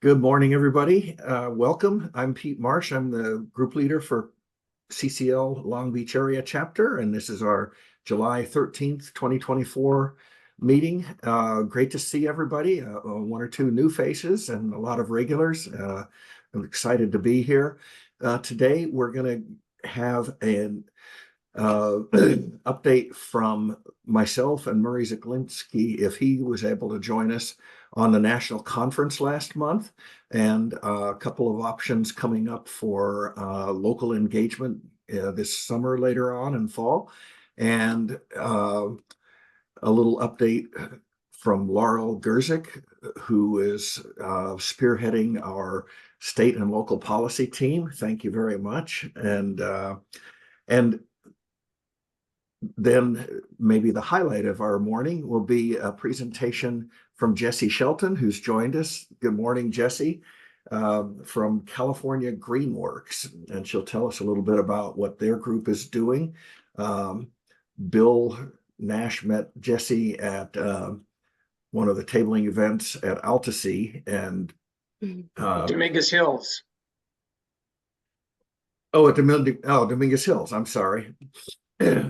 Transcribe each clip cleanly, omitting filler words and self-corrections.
Good morning, everybody. Welcome. I'm Pete Marsh. I'm the group leader for CCL Long Beach Area Chapter, and this is our July 13th, 2024 meeting. Great to see everybody, one or two new faces and a lot of regulars. I'm excited to be here. Today, we're going to have an update from myself and Murray Zaglinski, if he was able to join us on the national conference last month, and a couple of options coming up for local engagement this summer later on in fall, and a little update from Laurel Gerzik, who is spearheading our state and local policy team. Thank you very much. And then maybe the highlight of our morning will be a presentation from Jessie Shelton, who's joined us. Good morning, Jessie, from California Greenworks, and she'll tell us a little bit about what their group is doing. Bill Nash met Jessie at one of the tabling events at Altasea, and Dominguez Hills. At Dominguez Hills. I'm sorry.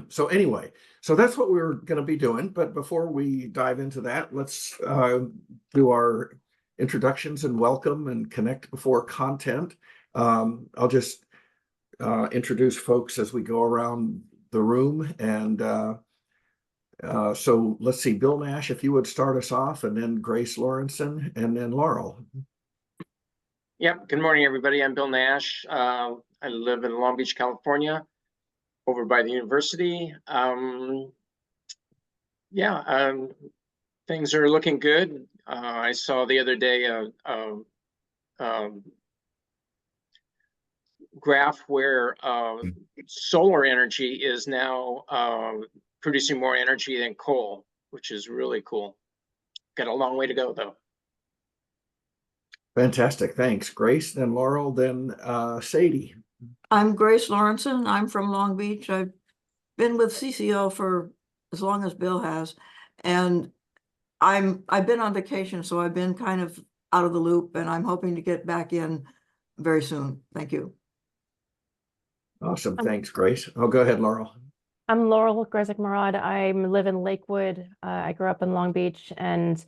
So anyway, so that's what we're going to be doing. But before we dive into that, let's do our introductions and welcome and connect before content. I'll just introduce folks as we go around the room. And so let's see, Bill Nash, if you would start us off, and then Grace Lawrenson, and then Laurel. Yep. Good morning, everybody. I'm Bill Nash. I live in Long Beach, California, over by the university. Things are looking good. I saw the other day a graph where solar energy is now producing more energy than coal, which is really cool. Got a long way to go, though. Fantastic. Thanks, Grace. Then Laurel, then Sadie. I'm Grace Lawrenson. I'm from Long Beach. I've been with CCL for as long as Bill has, and I've been on vacation, so I've been kind of out of the loop, and I'm hoping to get back in very soon. Thank you. Awesome. Thanks, Grace. Oh, go ahead, Laurel. I'm Laurel Grezik-Murad. I live in Lakewood. I grew up in Long Beach, and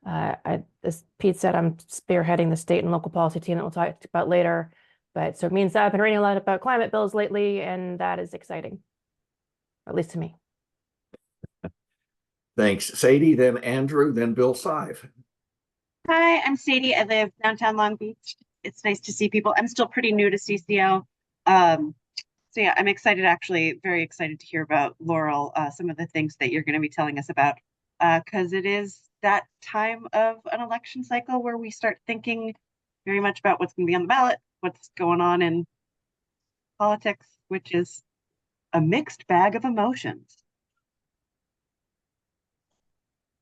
as Pete said, I'm spearheading the state and local policy team that we'll talk about later. But so it means that I've been reading a lot about climate bills lately, and that is exciting, at least to me. Thanks, Sadie, then Andrew, then Bill Sive. Hi, I'm Sadie. I live downtown Long Beach. It's nice to see people. I'm still pretty new to CCL. So yeah, I'm excited, actually, very excited to hear about Laurel, some of the things that you're going to be telling us about, because it is that time of an election cycle where we start thinking very much about what's going to be on the ballot, what's going on in politics, which is a mixed bag of emotions.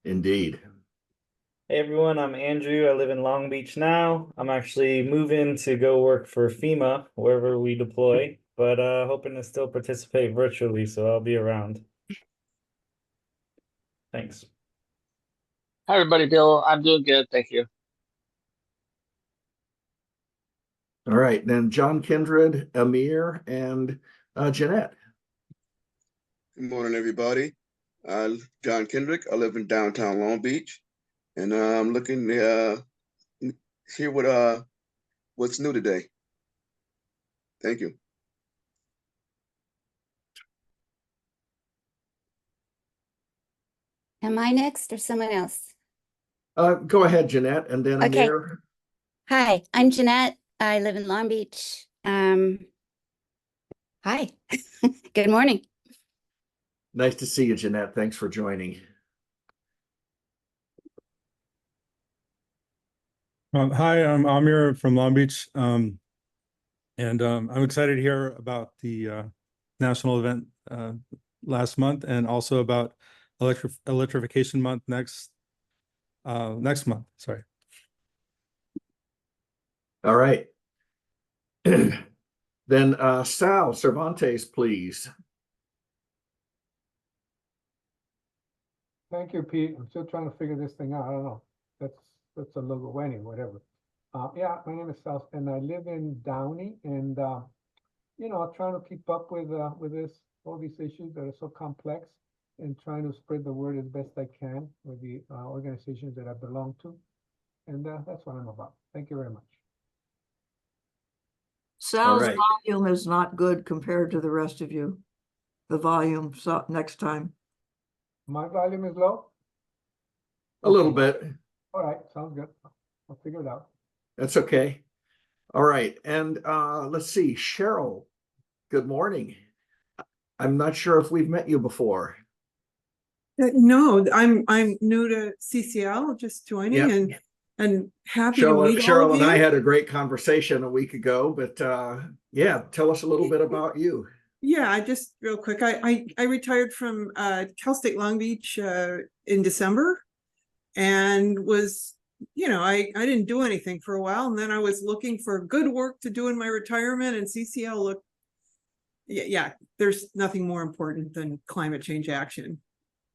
Indeed. Hey everyone, I'm Andrew. I live in Long Beach now. I'm actually moving to go work for FEMA, wherever we deploy, but hoping to still participate virtually, so I'll be around. Thanks. Hi everybody, Bill. I'm doing good, thank you. All right, then John Kindred, Amir, and Jeanette. Good morning, everybody. John Kendrick. I live in downtown Long Beach, and I'm looking to hear what's new today. Thank you. Am I next or someone else? Go ahead, Jeanette, and then Okay. Amir. Hi, I'm Jeanette. I live in Long Beach. Hi. Good morning. Nice to see you, Jeanette. Thanks for joining. Hi, I'm Amir from Long Beach, and I'm excited to hear about the national event last month, and also about Electrification Month next month. Sorry. All right. Then Sal Cervantes, please. Thank you, Pete. I'm still trying to figure this thing out. I don't know. That's a logo anyway, whatever. Yeah, my name is Sal, and I live in Downey, and trying to keep up with all these issues that are so complex, and trying to spread the word as best I can with the organizations that I belong to, and that's what I'm about. Thank you very much. Sal's right. volume is not good compared to the rest of you. The volume, so next time. My volume is low. A little Okay. bit. All right, sounds good. I'll figure it out. That's okay. All right. And let's see, Cheryl, good morning. I'm not sure if we've met you before. No, I'm new to CCL, just joining, Yep. and happy to meet all Cheryl of and I you. had a great conversation a week ago, but yeah, tell us a little bit about you. Yeah, I just real quick. I retired from Cal State Long Beach in December, and was I didn't do anything for a while, and then I was looking for good work to do in my retirement, and CCL looked. Yeah, there's nothing more important than climate change action,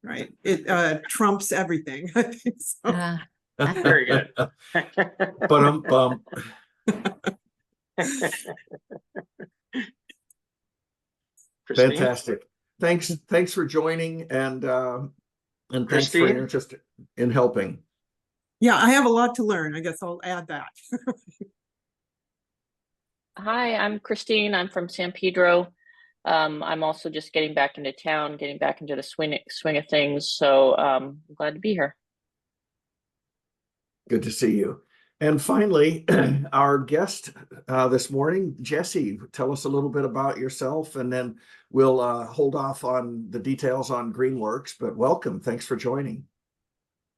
right? It trumps everything. I think so. Very good. But Christine? fantastic. Thanks for joining, and thanks for Christine? your interest in helping. Yeah, I have a lot to learn. I guess I'll add that. Hi, I'm Christine. I'm from San Pedro. I'm also just getting back into town, getting back into the swing of things. So I'm glad to be here. Good to see you. And finally, our guest this morning, Jesse, tell us a little bit about yourself, and then we'll hold off on the details on Greenworks, but welcome. Thanks for joining.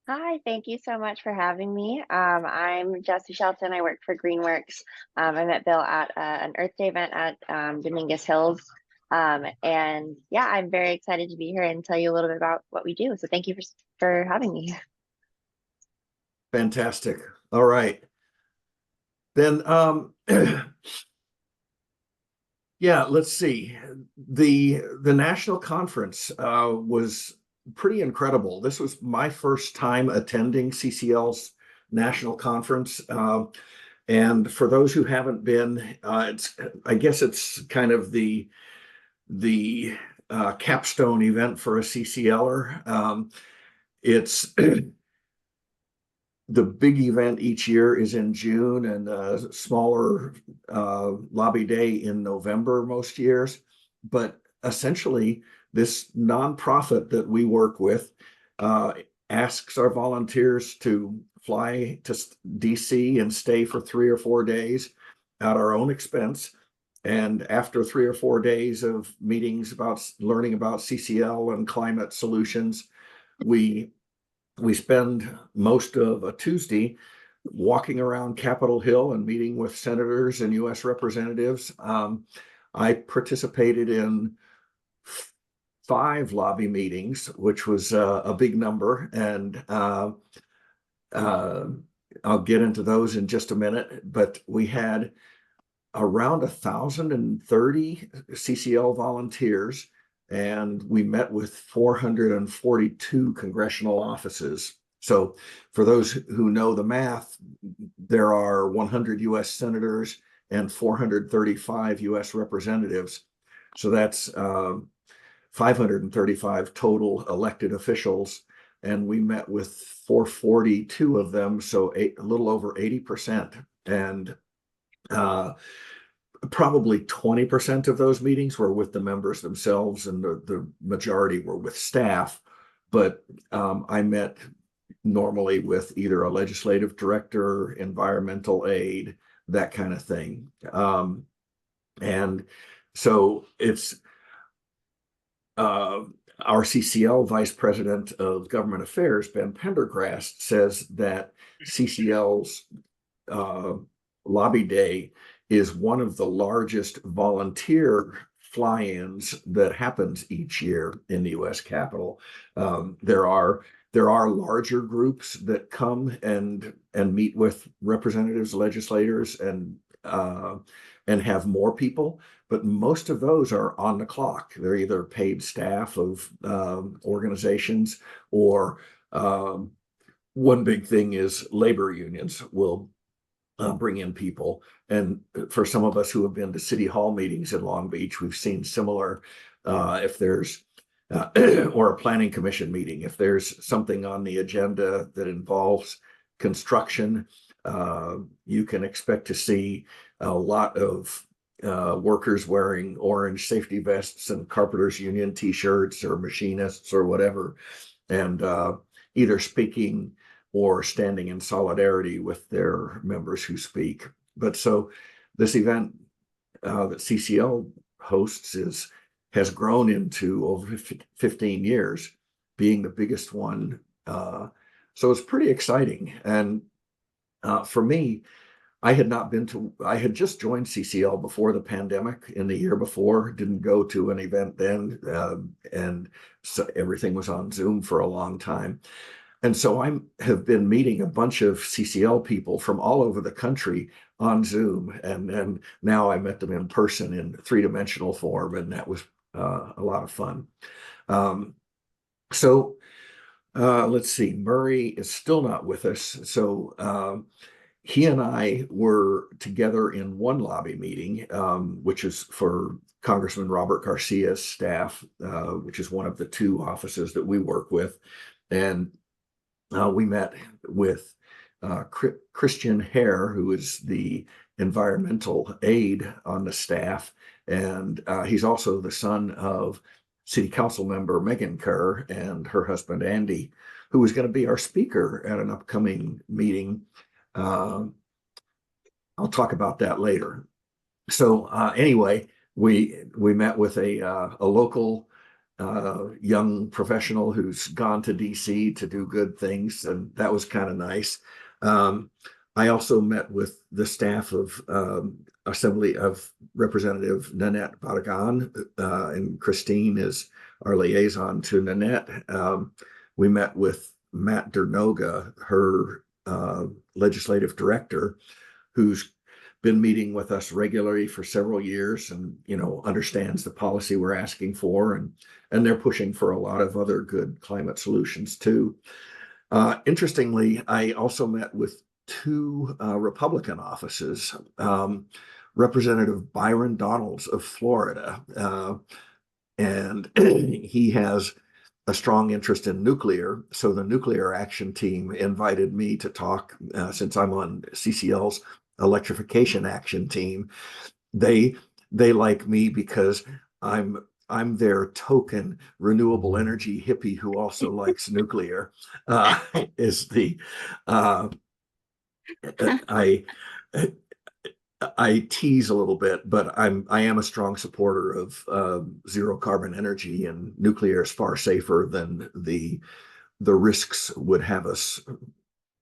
Hi, thank you so much for having me. I'm Jessie Shelton. I work for Greenworks. I met Bill at an Earth Day event at Dominguez Hills. And yeah, I'm very excited to be here and tell you a little bit about what we do. So thank you for having me. Fantastic. All right. Then, yeah, let's see. The national conference was pretty incredible. This was my first time attending CCL's national conference. And for those who haven't been, I guess it's kind of the capstone event for a CCLer. It's the big event each year is in June, and a smaller lobby day in November most years. But essentially, this nonprofit that we work with asks our volunteers to fly to DC and stay for 3 or 4 days at our own expense. And after 3 or 4 days of meetings about learning about CCL and climate solutions, we spend most of a Tuesday walking around Capitol Hill and meeting with senators and U.S. representatives. I participated in 5 lobby meetings, which was a big number, and I'll get into those in just a minute. But we had around 1,030 CCL volunteers, and we met with 442 congressional offices. So for those who know the math, there are 100 U.S. senators and 435 U.S. representatives. So that's 535 total elected officials, and we met with 442 of them, so a little over 80%. And probably 20% of those meetings were with the members themselves, and the majority were with staff. But I met normally with either a legislative director, environmental aide, that kind of thing. And so it's our CCL Vice President of Government Affairs, Ben Pendergrast, says that CCL's Lobby Day is one of the largest volunteer fly-ins that happens each year in the U.S. Capitol. There are larger groups that come and meet with representatives, legislators, and have more people, but most of those are on the clock. They're either paid staff of organizations, or one big thing is labor unions will bring in people. And for some of us who have been to city hall meetings in Long Beach, we've seen similar, if there's, or a planning commission meeting, if there's something on the agenda that involves construction, you can expect to see a lot of workers wearing orange safety vests and carpenters union t-shirts or machinists or whatever, and either speaking or standing in solidarity with their members who speak. But so this event that CCL hosts has grown into over 15 years, being the biggest one. So it's pretty exciting. And for me, I had just joined CCL before the pandemic in the year before, didn't go to an event then, and so everything was on Zoom for a long time. And so I have been meeting a bunch of CCL people from all over the country on Zoom. And now I met them in person in three-dimensional form, and that was a lot of fun. So let's see, Murray is still not with us. So he and I were together in one lobby meeting, which is for Congressman Robert Garcia's staff, which is one of the two offices that we work with. And we met with Christian Hare, who is the environmental aide on the staff. And he's also the son of City Council member Megan Kerr and her husband, Andy, who is going to be our speaker at an upcoming meeting. I'll talk about that later. So anyway, we met with a local young professional who's gone to DC to do good things, and that was kind of nice. I also met with the staff of Assembly of Representative Nanette Barragan, and Christine is our liaison to Nanette. We met with Matt Dernoga, her legislative director, who's been meeting with us regularly for several years, and understands the policy we're asking for, and they're pushing for a lot of other good climate solutions too. Interestingly, I also met with two Republican offices. Representative Byron Donalds of Florida, and he has a strong interest in nuclear. So the Nuclear Action Team invited me to talk, since I'm on CCL's Electrification Action Team. They like me because I'm their token renewable energy hippie who also likes nuclear. I tease a little bit, but I am a strong supporter of zero carbon energy, and nuclear is far safer than the risks would have us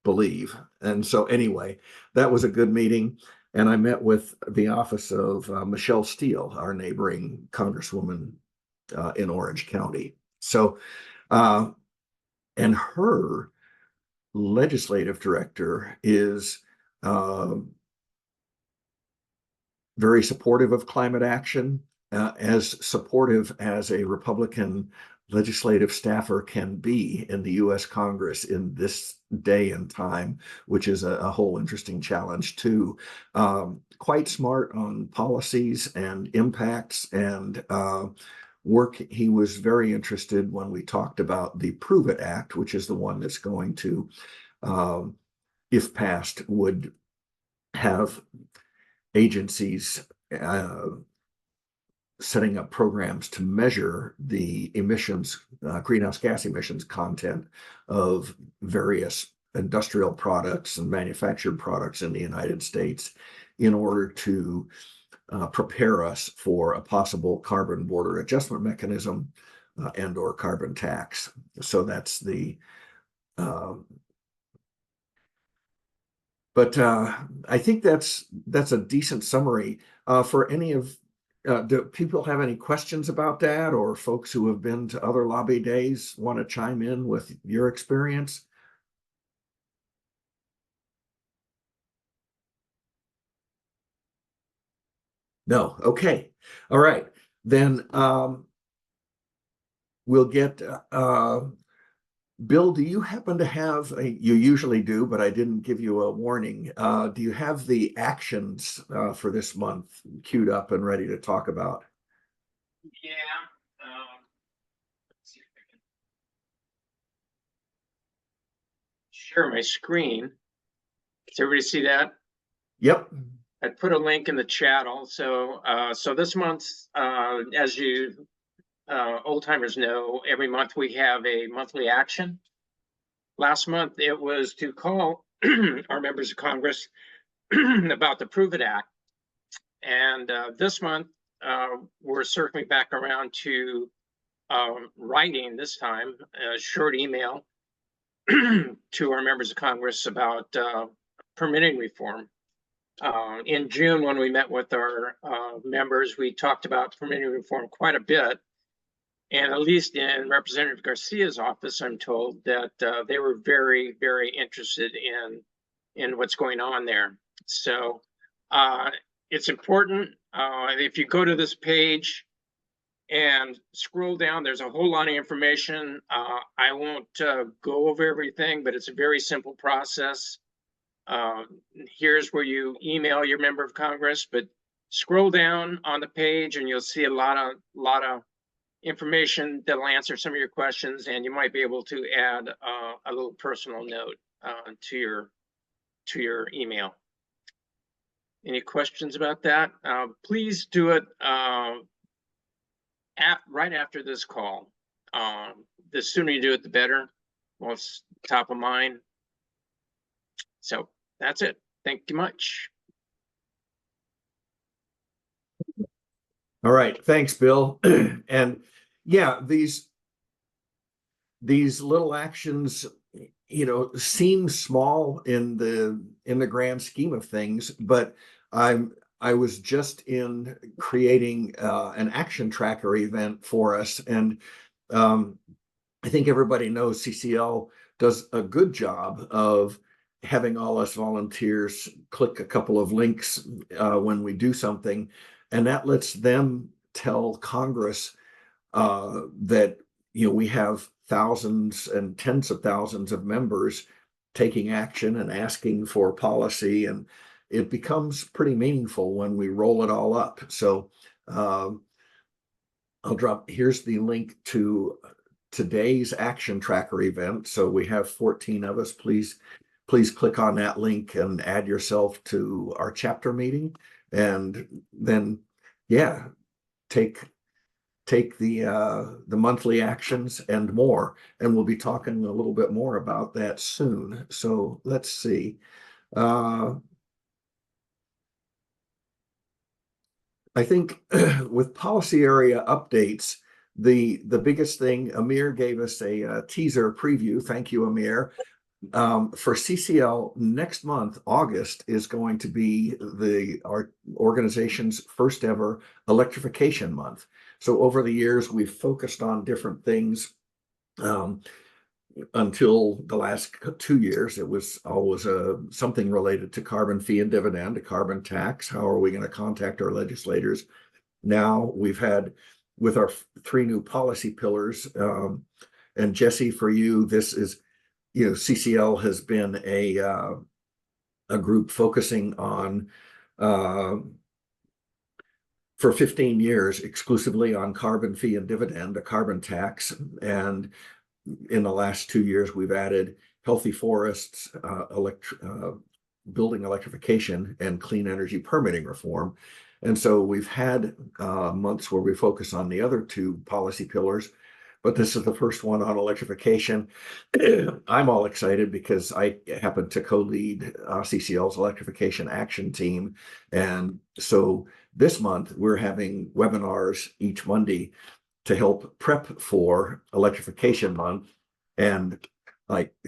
believe. And so anyway, that was a good meeting. And I met with the office of Michelle Steele, our neighboring congresswoman in Orange County. So, and her legislative director is very supportive of climate action, as supportive as a Republican legislative staffer can be in the U.S. Congress in this day and time, which is a whole interesting challenge too. Quite smart on policies and impacts and work. He was very interested when we talked about the Prove It Act, which is the one that's going to, if passed, would have agencies setting up programs to measure the emissions, greenhouse gas emissions content of various industrial products and manufactured products in the United States in order to prepare us for a possible carbon border adjustment mechanism and or carbon tax. So that's the but I think that's a decent summary. For any of do people have any questions about that, or folks who have been to other lobby days want to chime in with your experience? No. Okay. All right. Then we'll get Bill, do you happen to have, you usually do, but I didn't give you a warning. Do you have the actions for this month queued up and ready to talk about? Yeah. Let's see if I can share my screen. Does everybody see that? Yep. I put a link in the chat also. So this month, as you old timers know, every month we have a monthly action. Last month it was to call our members of Congress about the Prove It Act. And this month we're circling back around to writing this time a short email to our members of Congress about permitting reform. In June, when we met with our members, we talked about permitting reform quite a bit. And at least in Representative Garcia's office, I'm told that they were very, very interested in what's going on there. So it's important. If you go to this page and scroll down, there's a whole lot of information. I won't go over everything, but it's a very simple process. Here's where you email your member of Congress, but scroll down on the page and you'll see a lot of information that'll answer some of your questions, and you might be able to add a little personal note to your email. Any questions about that? Please do it right after this call. The sooner you do it, the better. Well, it's top of mind. So that's it. Thank you much. All right. Thanks, Bill. And yeah, these little actions, you know, seem small in the grand scheme of things, but I was just in creating an action tracker event for us, and I think everybody knows CCL does a good job of having all us volunteers click a couple of links when we do something, and that lets them tell Congress that, you know, we have thousands and tens of thousands of members taking action and asking for policy, and it becomes pretty meaningful when we roll it all up. So I'll drop, here's the link to today's action tracker event. So we have 14 of us. Please click on that link and add yourself to our chapter meeting, and then yeah, take the monthly actions and more, and we'll be talking a little bit more about that soon. So let's see. I think with policy area updates, the biggest thing, Amir gave us a teaser preview. Thank you, Amir. For CCL, next month, August, is going to be our organization's first ever electrification month. So over the years, we've focused on different things. Until the last 2 years, it was always something related to carbon fee and dividend, a carbon tax. How are we going to contact our legislators? Now we've had, with our 3 new policy pillars, and Jesse, for you, this is, you know, CCL has been a group focusing on for 15 years exclusively on carbon fee and dividend, a carbon tax, and in the last 2 years, we've added healthy forests, building electrification, and clean energy permitting reform. And so we've had months where we focus on the other 2 policy pillars, but this is the first one on electrification. I'm all excited because I happen to co-lead CCL's electrification action team. And so this month, we're having webinars each Monday to help prep for electrification month. And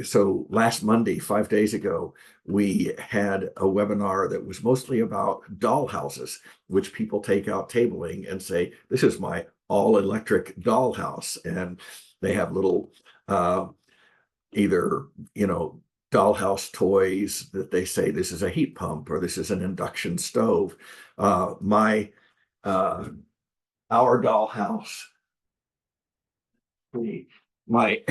so last Monday, 5 days ago, we had a webinar that was mostly about dollhouses, which people take out tabling and say, this is my all electric dollhouse. And they have little, either, you know, dollhouse toys that they say this is a heat pump or this is an induction stove. Our dollhouse, my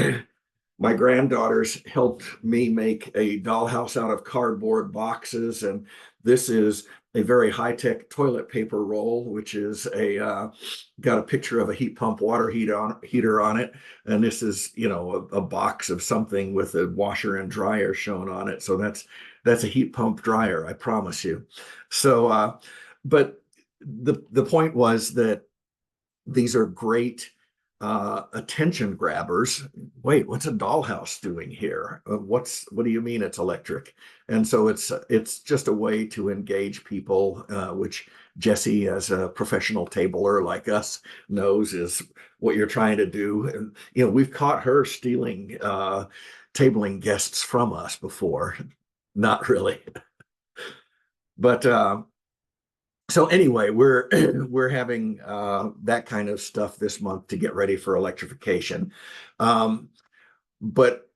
my granddaughters helped me make a dollhouse out of cardboard boxes, and this is a very high-tech toilet paper roll, which is got a picture of a heat pump water heater on it, and this is, you know, a box of something with a washer and dryer shown on it. So that's a heat pump dryer, I promise you. So, but the point was that these are great attention grabbers. Wait, what's a dollhouse doing here? What do you mean it's electric? And so it's just a way to engage people, which Jesse, as a professional tabler like us, knows is what you're trying to do. And you know, we've caught her stealing tabling guests from us before. Not really. But so anyway, we're having that kind of stuff this month to get ready for electrification. But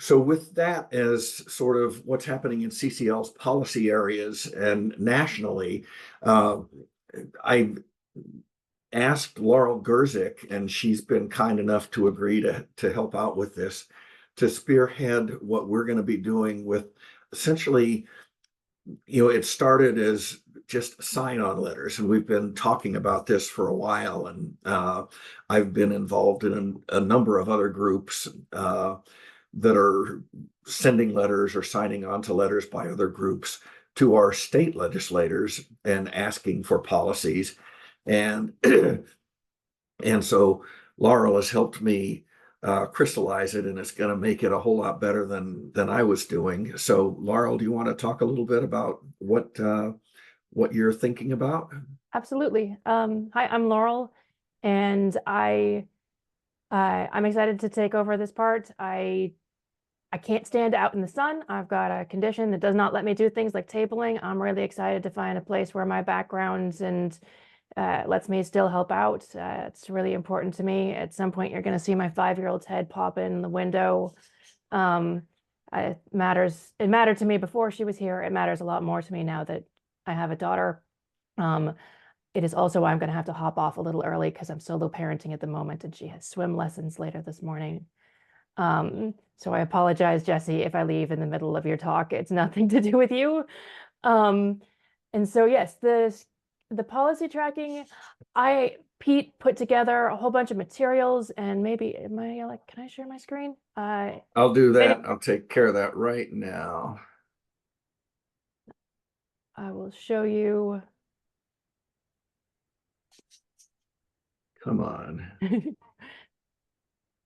so with that as sort of what's happening in CCL's policy areas and nationally, I asked Laurel Gerzik, and she's been kind enough to agree to help out with this, to spearhead what we're going to be doing with essentially, you know, it started as just sign-on letters, and we've been talking about this for a while, and I've been involved in a number of other groups that are sending letters or signing on to letters by other groups to our state legislators and asking for policies. And and so Laurel has helped me crystallize it, and it's going to make it a whole lot better than I was doing. So Laurel, do you want to talk a little bit about what you're thinking about? Absolutely. Hi, I'm Laurel, and I'm excited to take over this part. I can't stand out in the sun. I've got a condition that does not let me do things like tabling. I'm really excited to find a place where my background and lets me still help out. It's really important to me. At some point, you're going to see my 5-year-old's head pop in the window. It mattered to me before she was here. It matters a lot more to me now that I have a daughter. It is also why I'm going to have to hop off a little early because I'm solo parenting at the moment, and she has swim lessons later this morning. So I apologize, Jesse, if I leave in the middle of your talk. It's nothing to do with you. And so yes, the policy tracking, Pete put together a whole bunch of materials, and maybe can I share my screen? I'll do that. I'll take care of that right now. I will show you. Come on.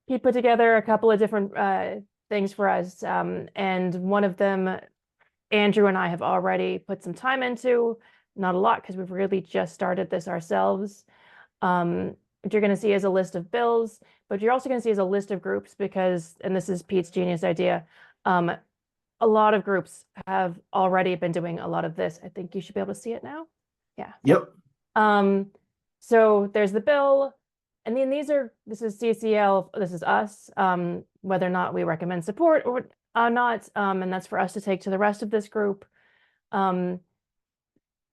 He put together a couple of different things for us, and one of them, Andrew and I have already put some time into, not a lot because we've really just started this ourselves. What you're going to see is a list of bills, but you're also going to see is a list of groups because, and this is Pete's genius idea, a lot of groups have already been doing a lot of this. I think you should be able to see it now. Yeah. Yep. So there's the bill. And then this is CCL, this is us, whether or not we recommend support or not, and that's for us to take to the rest of this group.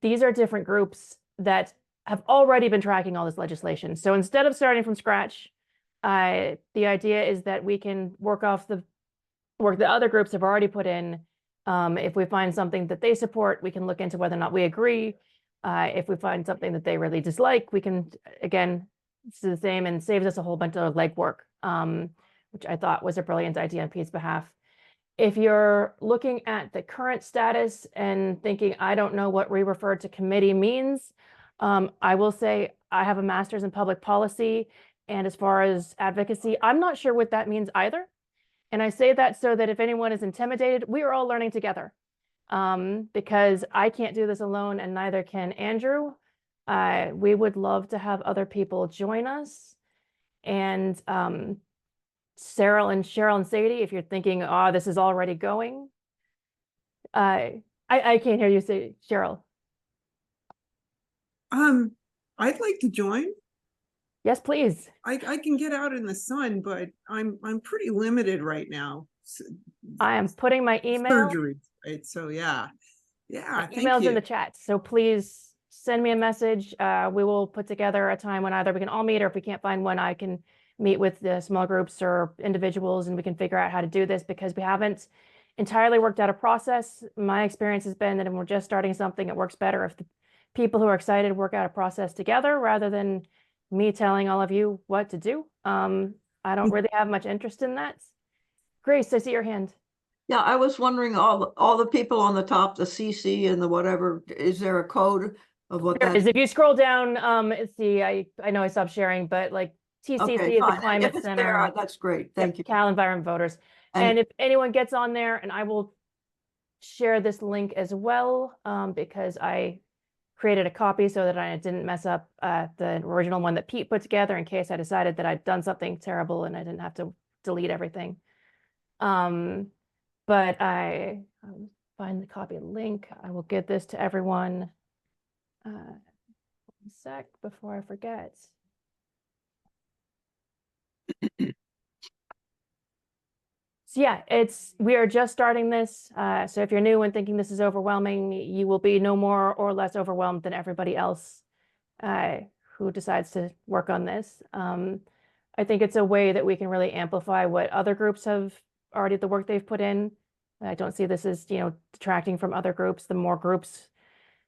These are different groups that have already been tracking all this legislation. So instead of starting from scratch, the idea is that we can work off the work that other groups have already put in. If we find something that they support, we can look into whether or not we agree. If we find something that they really dislike, we can, again, it's the same and saves us a whole bunch of legwork, which I thought was a brilliant idea on Pete's behalf. If you're looking at the current status and thinking, I don't know what re-referred to committee means, I will say I have a master's in public policy. And as far as advocacy, I'm not sure what that means either. And I say that so that if anyone is intimidated, we are all learning together, because I can't do this alone and neither can Andrew. We would love to have other people join us. And Cheryl and Sadie, if you're thinking, oh, this is already going. I can't hear you say, Cheryl. I'd like to join. Yes, please. I can get out in the sun, but I'm pretty limited right now. I am putting my email. Surgery, right? So yeah. Emails in the chat. So please send me a message. We will put together a time when either we can all meet, or if we can't find one, meet with the small groups or individuals and we can figure out how to do this, because we haven't entirely worked out a process. My experience has been that when we're just starting something, it works better if the people who are excited work out a process together rather than me telling all of you what to do. I don't really have much interest in that. Grace, I see your hand. Yeah, I was wondering, all the people on the top, the CC and the whatever, is there a code of what There that is. If you scroll down, see, I know I stopped sharing, but like TCC Okay, is the fine. Climate If it's Center. there, that's great. Thank you. Cal Environment Voters. And- And if anyone gets on there, and I will share this link as well, because I created a copy so that I didn't mess up the original one that Pete put together in case I decided that I'd done something terrible and I didn't have to delete everything. But I find the copy link. I will get this to everyone. 1 sec before I forget. So yeah, we are just starting this. So if you're new and thinking this is overwhelming, you will be no more or less overwhelmed than everybody else who decides to work on this. I think it's a way that we can really amplify what other groups have already, the work they've put in. I don't see this as, detracting from other groups. The more groups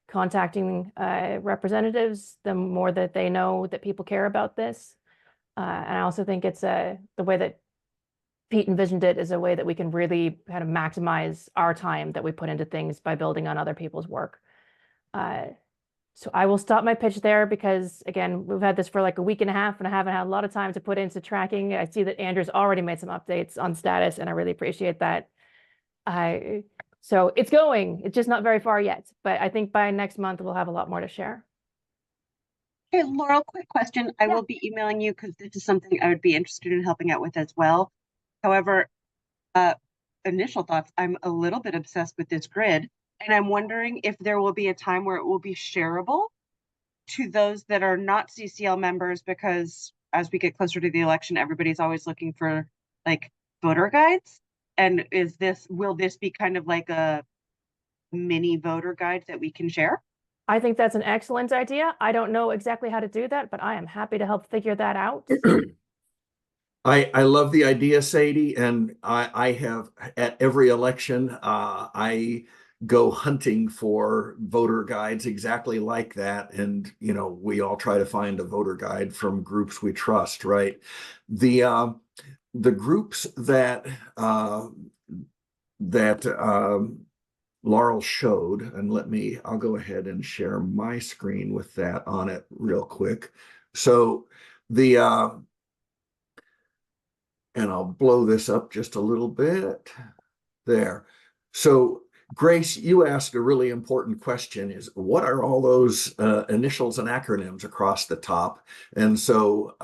contacting representatives, the more that they know that people care about this. And I also think it's the way that Pete envisioned it is a way that we can really kind of maximize our time that we put into things by building on other people's work. So I will stop my pitch there because, again, we've had this for like a week and a half and I haven't had a lot of time to put into tracking. I see that Andrew's already made some updates on status and I really appreciate that. So it's going, it's just not very far yet, but I think by next month we'll have a lot more to share. Hey, Laurel, quick question. I will be emailing you because this is something I would be interested in helping out with as well. However, initial thoughts, I'm a little bit obsessed with this grid, and I'm wondering if there will be a time where it will be shareable to those that are not CCL members, because as we get closer to the election, everybody's always looking for like voter guides. And will this be kind of like a mini voter guide that we can share? I think that's an excellent idea. I don't know exactly how to do that, but I am happy to help figure that out. I love the idea, Sadie, and I have at every election, I go hunting for voter guides exactly like that. And, we all try to find a voter guide from groups we trust, right? The groups that Laurel showed, and I'll go ahead and share my screen with that on it real quick. So and I'll blow this up just a little bit there. So Grace, you asked a really important question, is what are all those initials and acronyms across the top? And so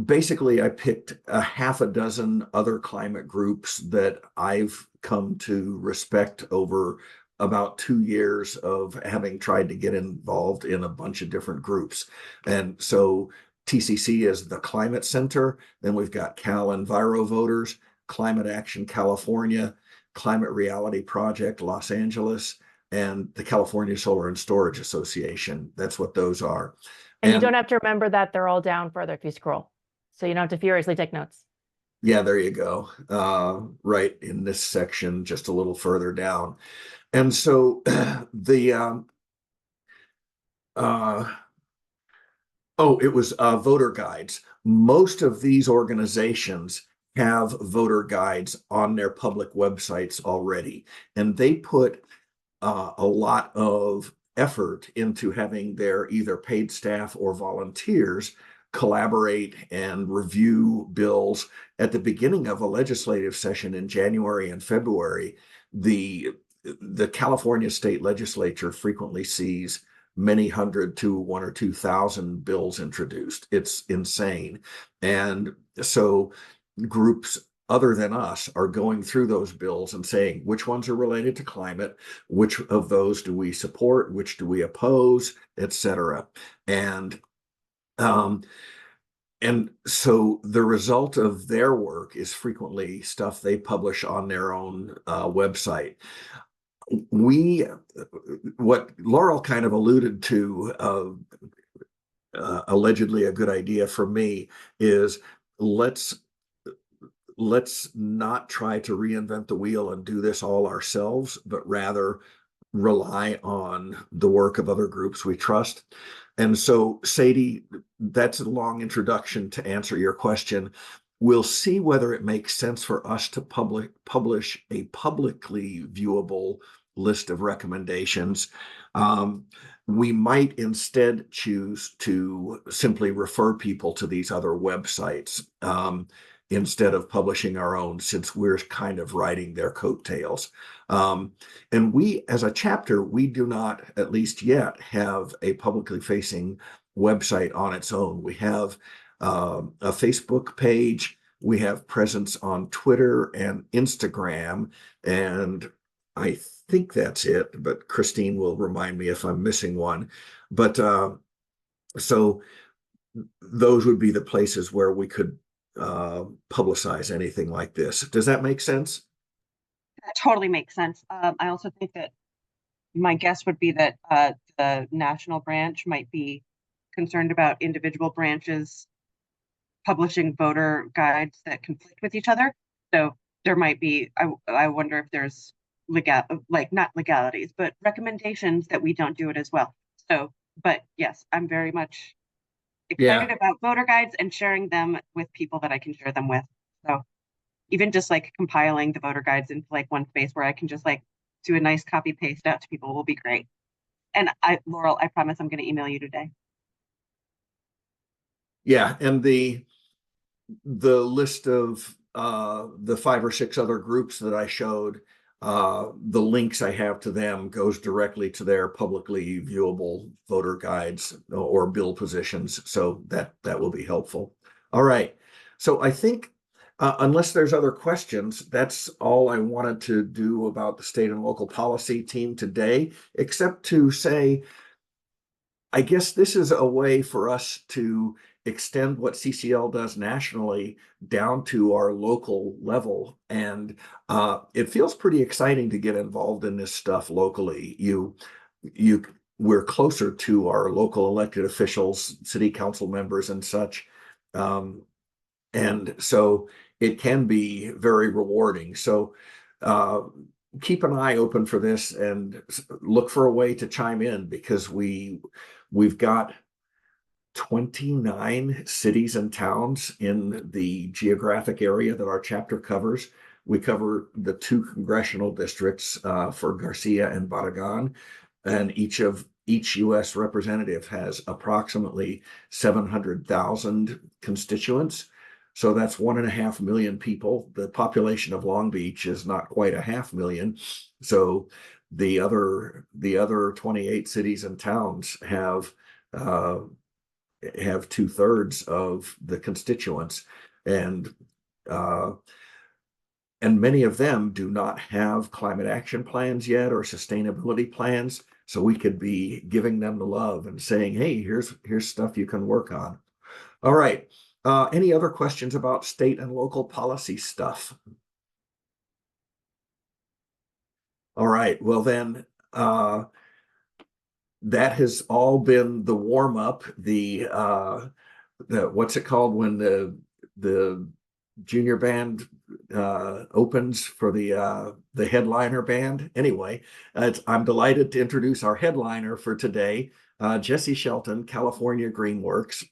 basically I picked a half a dozen other climate groups that I've come to respect over about 2 years of having tried to get involved in a bunch of different groups. And so TCC is the Climate Center. Then we've got Cal Enviro Voters, Climate Action California, Climate Reality Project Los Angeles, and the California Solar and Storage Association. That's what those are. And you don't have to remember that they're all down further if you scroll. So you don't have to furiously take notes. Yeah, there you go. Right in this section, just a little further down. And so it was voter guides. Most of these organizations have voter guides on their public websites already, and they put a lot of effort into having their either paid staff or volunteers collaborate and review bills. At the beginning of a legislative session in January and February, the California state legislature frequently sees many hundred to 1,000 or 2,000 bills introduced. It's insane. And so groups other than us are going through those bills and saying which ones are related to climate, which of those do we support, which do we oppose, etc. And so the result of their work is frequently stuff they publish on their own website. What Laurel kind of alluded to allegedly a good idea for me is let's not try to reinvent the wheel and do this all ourselves, but rather rely on the work of other groups we trust. And so, Sadie, that's a long introduction to answer your question. We'll see whether it makes sense for us to publish a publicly viewable list of recommendations. We might instead choose to simply refer people to these other websites instead of publishing our own, since we're kind of riding their coattails. And we, as a chapter, we do not, at least yet, have a publicly facing website on its own. We have a Facebook page, we have presence on Twitter and Instagram, and I think that's it, but Christine will remind me if I'm missing one. But so those would be the places where we could publicize anything like this. Does that make sense? That totally makes sense. I also think that my guess would be that the national branch might be concerned about individual branches publishing voter guides that conflict with each other. So there might be, I wonder if there's not legalities, but recommendations that we don't do it as well. So, but yes, I'm very much excited about voter guides and sharing them with people that I can share them with. So even just like compiling the voter guides into like one space where I can just like do a nice copy paste out to people will be great. And Laurel, I promise I'm going to email you today. Yeah, and the list of the 5 or 6 other groups that I showed, the links I have to them goes directly to their publicly viewable voter guides or bill positions. So that will be helpful. All right. So I think unless there's other questions, that's all I wanted to do about the state and local policy team today, except to say, I guess this is a way for us to extend what CCL does nationally down to our local level. And it feels pretty exciting to get involved in this stuff locally. We're closer to our local elected officials, city council members and such. And so it can be very rewarding. So keep an eye open for this and look for a way to chime in, because we've got 29 cities and towns in the geographic area that our chapter covers. We cover the 2 congressional districts for Garcia and Barragan, and each U.S. representative has approximately 700,000 constituents. So that's 1.5 million people. The population of Long Beach is not quite 500,000. So the other 28 cities and towns have 2/3 of the constituents, and many of them do not have climate action plans yet or sustainability plans. So we could be giving them the love and saying, hey, here's stuff you can work on. All right. Any other questions about state and local policy stuff? All right. Well, then that has all been the warm up. The what's it called when the junior band opens for the headliner band? Anyway, I'm delighted to introduce our headliner for today, Jesse Shelton, California Greenworks.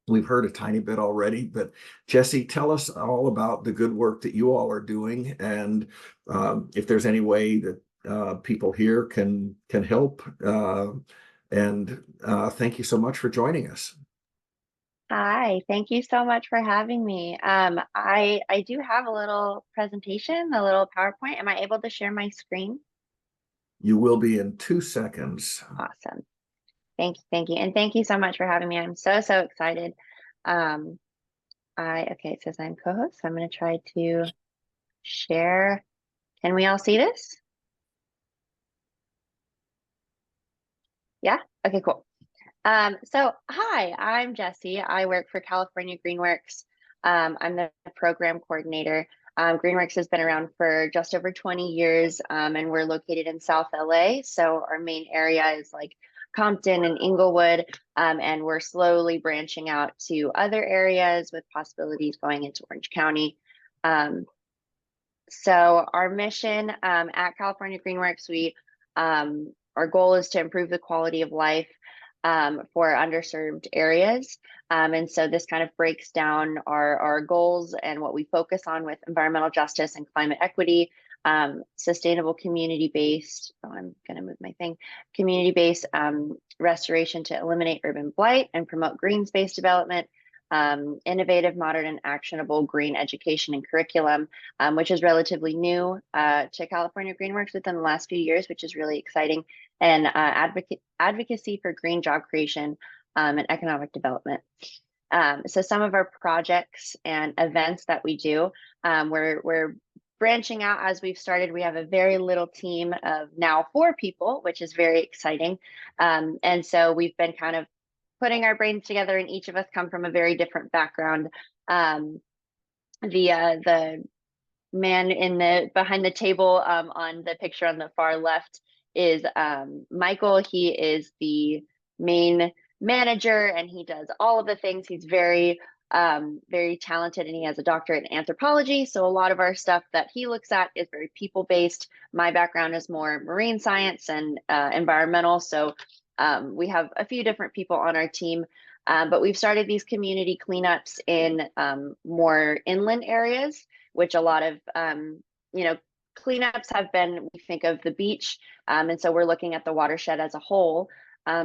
We've heard a tiny bit already, but Jesse, tell us all about the good work that you all are doing, and if there's any way that people here can help. And thank you so much for joining us. Hi, thank you so much for having me. I do have a little presentation, a little PowerPoint. Am I able to share my screen? You will be in 2 seconds. Awesome. Thank you. And thank you so much for having me. I'm so excited. Okay, it says I'm co-host, so I'm going to try to share. Can we all see this? Yeah? Okay, cool. So hi, I'm Jessie. I work for California Greenworks. I'm the program coordinator. Greenworks has been around for just over 20 years, and we're located in South LA. So our main area is like Compton and Inglewood, and we're slowly branching out to other areas with possibilities going into Orange County. So our mission at California Greenworks, our goal is to improve the quality of life for underserved areas. And so this kind of breaks down our goals and what we focus on with environmental justice and climate equity, sustainable community-based, I'm going to move my thing, community-based restoration to eliminate urban blight and promote green space development, innovative, modern, and actionable green education and curriculum, which is relatively new to California Greenworks within the last few years, which is really exciting, and advocacy for green job creation and economic development. So some of our projects and events that we do, we're branching out as we've started. We have a very little team of now 4 people, which is very exciting. And so we've been kind of putting our brains together, and each of us come from a very different background. The man behind the table on the picture on the far left is Michael. He is the main manager and he does all of the things. He's very talented, and he has a doctorate in anthropology. So a lot of our stuff that he looks at is very people-based. My background is more marine science and environmental. So we have a few different people on our team, but we've started these community cleanups in more inland areas, which a lot of, cleanups have been, we think of the beach. And so we're looking at the watershed as a whole,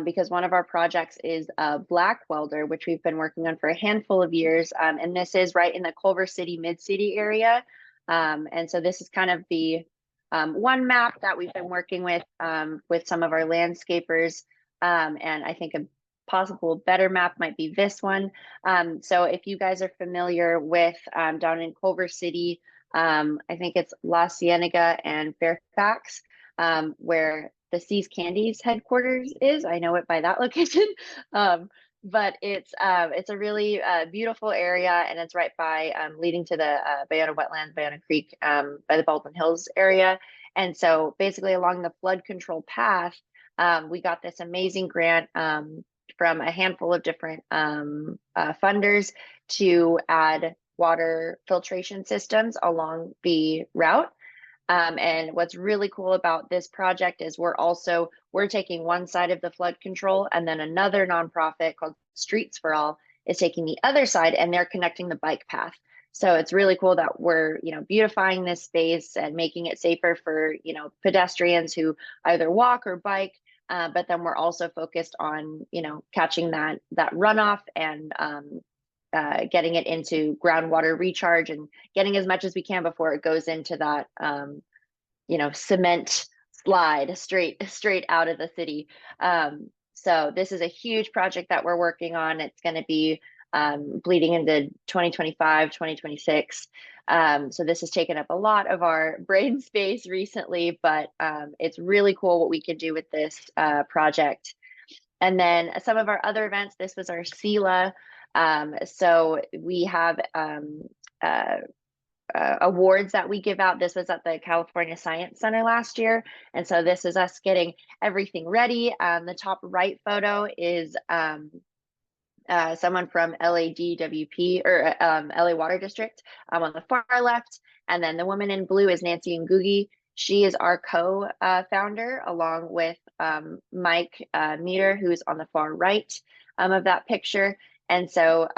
because one of our projects is Black Welder, which we've been working on for a handful of years. And this is right in the Culver City, Mid-City area. And so this is kind of the one map that we've been working with some of our landscapers. And I think a possible better map might be this one. So if you guys are familiar with down in Culver City, I think it's La Cienega and Fairfax, where the Seas Candies headquarters is. I know it by that location. But it's a really beautiful area, and it's right by leading to the Bayona Wetland, Bayona Creek, by the Baldwin Hills area. And so basically along the flood control path, we got this amazing grant from a handful of different funders to add water filtration systems along the route. And what's really cool about this project is we're taking one side of the flood control, and then another nonprofit called Streets for All is taking the other side, and they're connecting the bike path. So it's really cool that we're, beautifying this space and making it safer for, pedestrians who either walk or bike. But then we're also focused on, catching that runoff and getting it into groundwater recharge and getting as much as we can before it goes into that, cement slide straight out of the city. So this is a huge project that we're working on. It's going to be bleeding into 2025, 2026. So this has taken up a lot of our brain space recently, but it's really cool what we can do with this project. And then some of our other events, this was our SELA. So we have awards that we give out. This was at the California Science Center last year. And so this is us getting everything ready. The top right photo is someone from LADWP or LA Water District on the far left. And then the woman in blue is Nancy Ngugi. She is our co-founder along with Mike Meter, who's on the far right of that picture. And so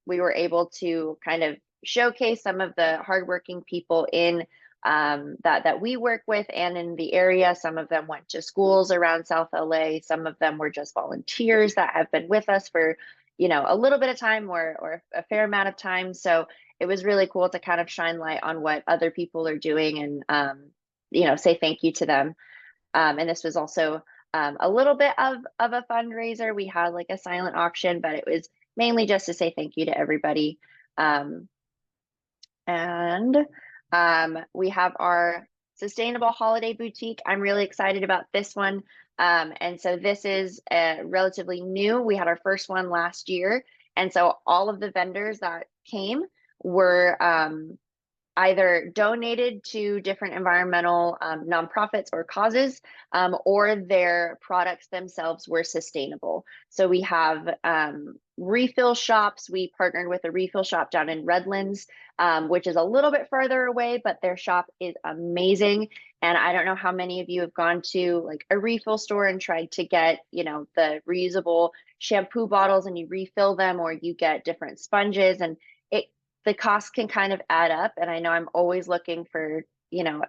we were able to kind of showcase some of the hardworking people in that we work with and in the area. Some of them went to schools around South LA. Some of them were just volunteers that have been with us for, a little bit of time or a fair amount of time. So it was really cool to kind of shine light on what other people are doing and, say thank you to them. And this was also a little bit of a fundraiser. We had like a silent auction, but it was mainly just to say thank you to everybody. And we have our Sustainable Holiday Boutique. I'm really excited about this one. And so this is relatively new. We had our first one last year. And so all of the vendors that came were either donated to different environmental nonprofits or causes, or their products themselves were sustainable. So we have refill shops. We partnered with a refill shop down in Redlands, which is a little bit farther away, but their shop is amazing. And I don't know how many of you have gone to like a refill store and tried to get, you know, the reusable shampoo bottles and you refill them, or you get different sponges, and the cost can kind of add up. And I know I'm always looking for, you know,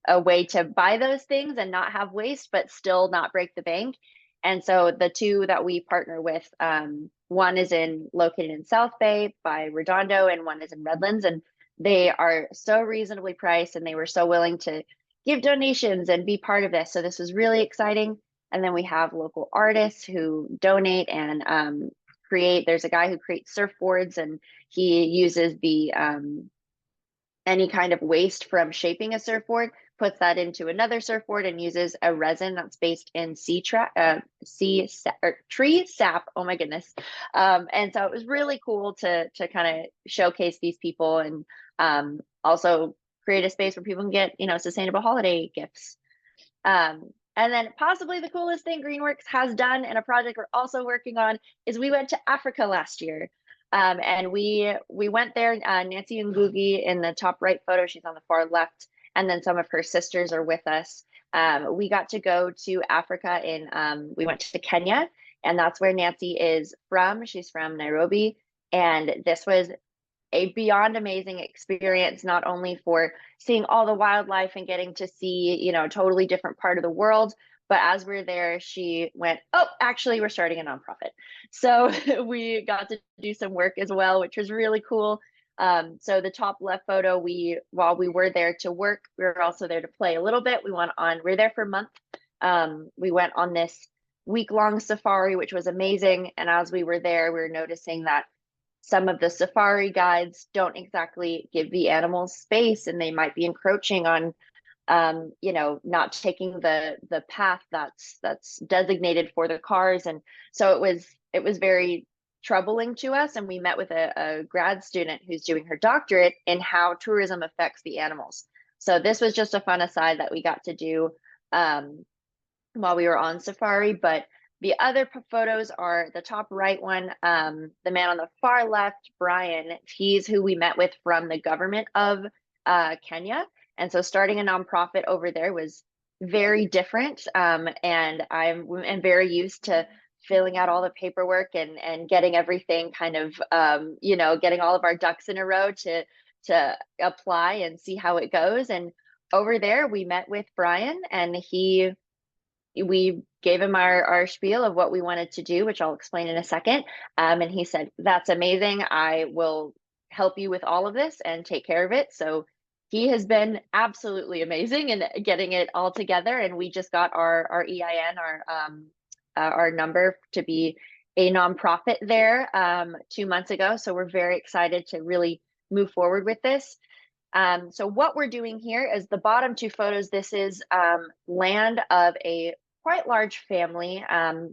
a way to buy those things and not have waste, but still not break the bank. And so the two that we partner with, one is located in South Bay by Redondo, and one is in Redlands, and they are so reasonably priced, and they were so willing to give donations and be part of this. So this was really exciting. And then we have local artists who donate and create. There's a guy who creates surfboards, and he uses the any kind of waste from shaping a surfboard, puts that into another surfboard, and uses a resin that's based in tree sap. Oh my goodness! And so it was really cool to kind of showcase these people, and also create a space where people can get, you know, sustainable holiday gifts. And then possibly the coolest thing Greenworks has done, and a project we're also working on, is we went to Africa last year. And we went there, Nancy Ngugi in the top right photo, she's on the far left, and then some of her sisters are with us. We got to go to Africa we went to Kenya, and that's where Nancy is from. She's from Nairobi. And this was a beyond amazing experience, not only for seeing all the wildlife and getting to see, you know, a totally different part of the world, but as we're there, she went, oh, actually, we're starting a nonprofit. So we got to do some work as well, which was really cool. So the top left photo, while we were there to work, we were also there to play a little bit. We were there for a month. We went on this week-long safari, which was amazing. And as we were there, we were noticing that some of the safari guides don't exactly give the animals space, and they might be encroaching on, you know, not taking the path that's designated for the cars. And so it was very troubling to us. And we met with a grad student who's doing her doctorate in how tourism affects the animals. So this was just a fun aside that we got to do while we were on safari. But the other photos are the top right one, the man on the far left, Brian, he's who we met with from the government of Kenya. And so starting a nonprofit over there was very different. And I'm very used to filling out all the paperwork and getting everything kind of, you know, getting all of our ducks in a row to apply and see how it goes. And over there, we met with Brian, and we gave him our spiel of what we wanted to do, which I'll explain in a second. And he said, that's amazing. I will help you with all of this and take care of it. So he has been absolutely amazing in getting it all together. And we just got our EIN, our number to be a nonprofit there 2 months ago. So we're very excited to really move forward with this. So what we're doing here is the bottom two photos. This is land of a quite large family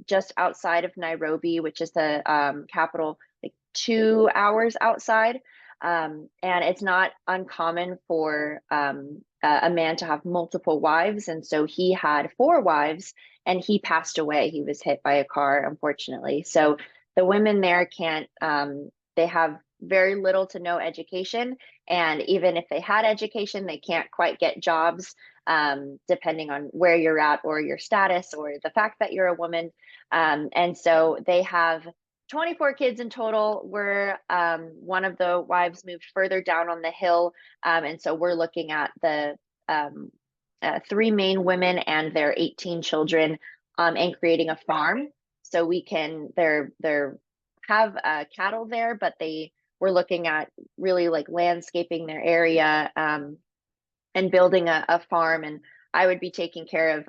just outside of Nairobi, which is the capital, like 2 hours outside. And it's not uncommon for a man to have multiple wives. And so he had 4 wives, and he passed away. He was hit by a car, unfortunately. So the women there can't, they have very little to no education. And even if they had education, they can't quite get jobs, depending on where you're at or your status or the fact that you're a woman. And so they have 24 kids in total. One of the wives moved further down on the hill. And so we're looking at the 3 main women and their 18 children and creating a farm. So we can, they're have cattle there, but we're looking at really like landscaping their area and building a farm. And I would be taking care of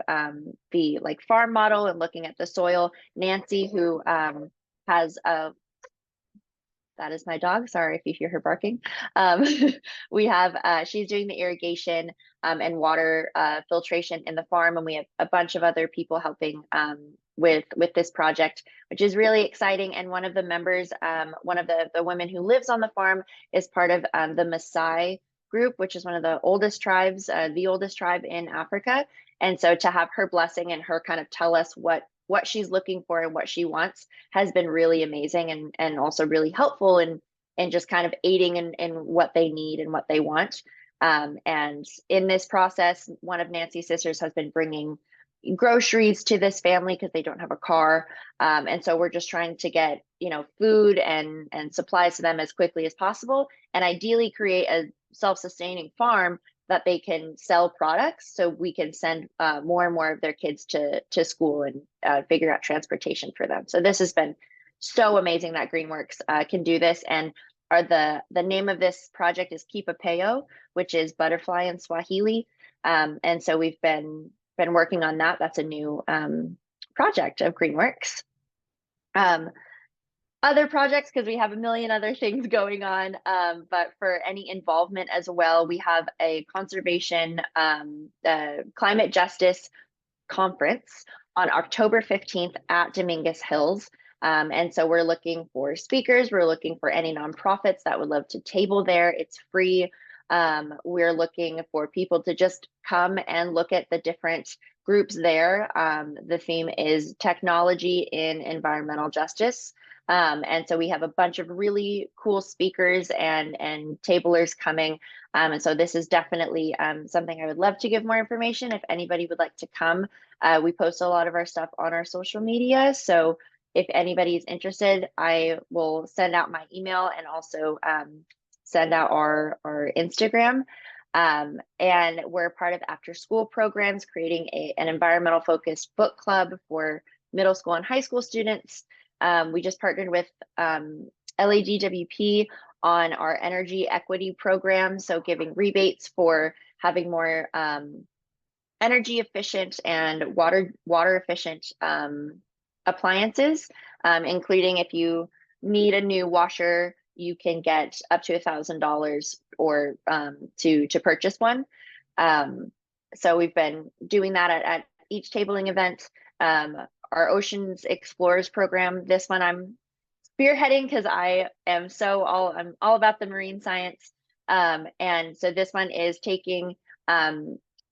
the like farm model and looking at the soil. Nancy, who has that is my dog. Sorry if you hear her barking. We have, she's doing the irrigation and water filtration in the farm. And we have a bunch of other people helping with this project, which is really exciting. And one of the members, one of the women who lives on the farm is part of the Maasai group, which is one of the oldest tribes, the oldest tribe in Africa. And so to have her blessing and her kind of tell us what she's looking for and what she wants has been really amazing, and also really helpful in just kind of aiding in what they need and what they want. And in this process, one of Nancy's sisters has been bringing groceries to this family because they don't have a car. And so we're just trying to get, food and supplies to them as quickly as possible, and ideally create a self-sustaining farm that they can sell products so we can send more and more of their kids to school and figure out transportation for them. So this has been so amazing that Greenworks can do this. And the name of this project is Kipapeo, which is butterfly in Swahili. And so we've been working on that. That's a new project of Greenworks. Other projects, because we have a million other things going on, but for any involvement as well, we have a conservation climate justice conference on October 15th at Dominguez Hills. And so we're looking for speakers. We're looking for any nonprofits that would love to table there. It's free. We're looking for people to just come and look at the different groups there. The theme is technology in environmental justice. And so we have a bunch of really cool speakers and tablers coming. And so this is definitely something I would love to give more information if anybody would like to come. We post a lot of our stuff on our social media. So if anybody is interested, I will send out my email and also send out our Instagram. And we're part of after school programs, creating an environmental focused book club for middle school and high school students. We just partnered with LADWP on our energy equity program, so giving rebates for having more energy efficient and water efficient appliances, including if you need a new washer, you can get up to $1,000 or to purchase one. So we've been doing that at each tabling event. Our Oceans Explorers program, this one I'm spearheading because I'm all about the marine science. And so this one is taking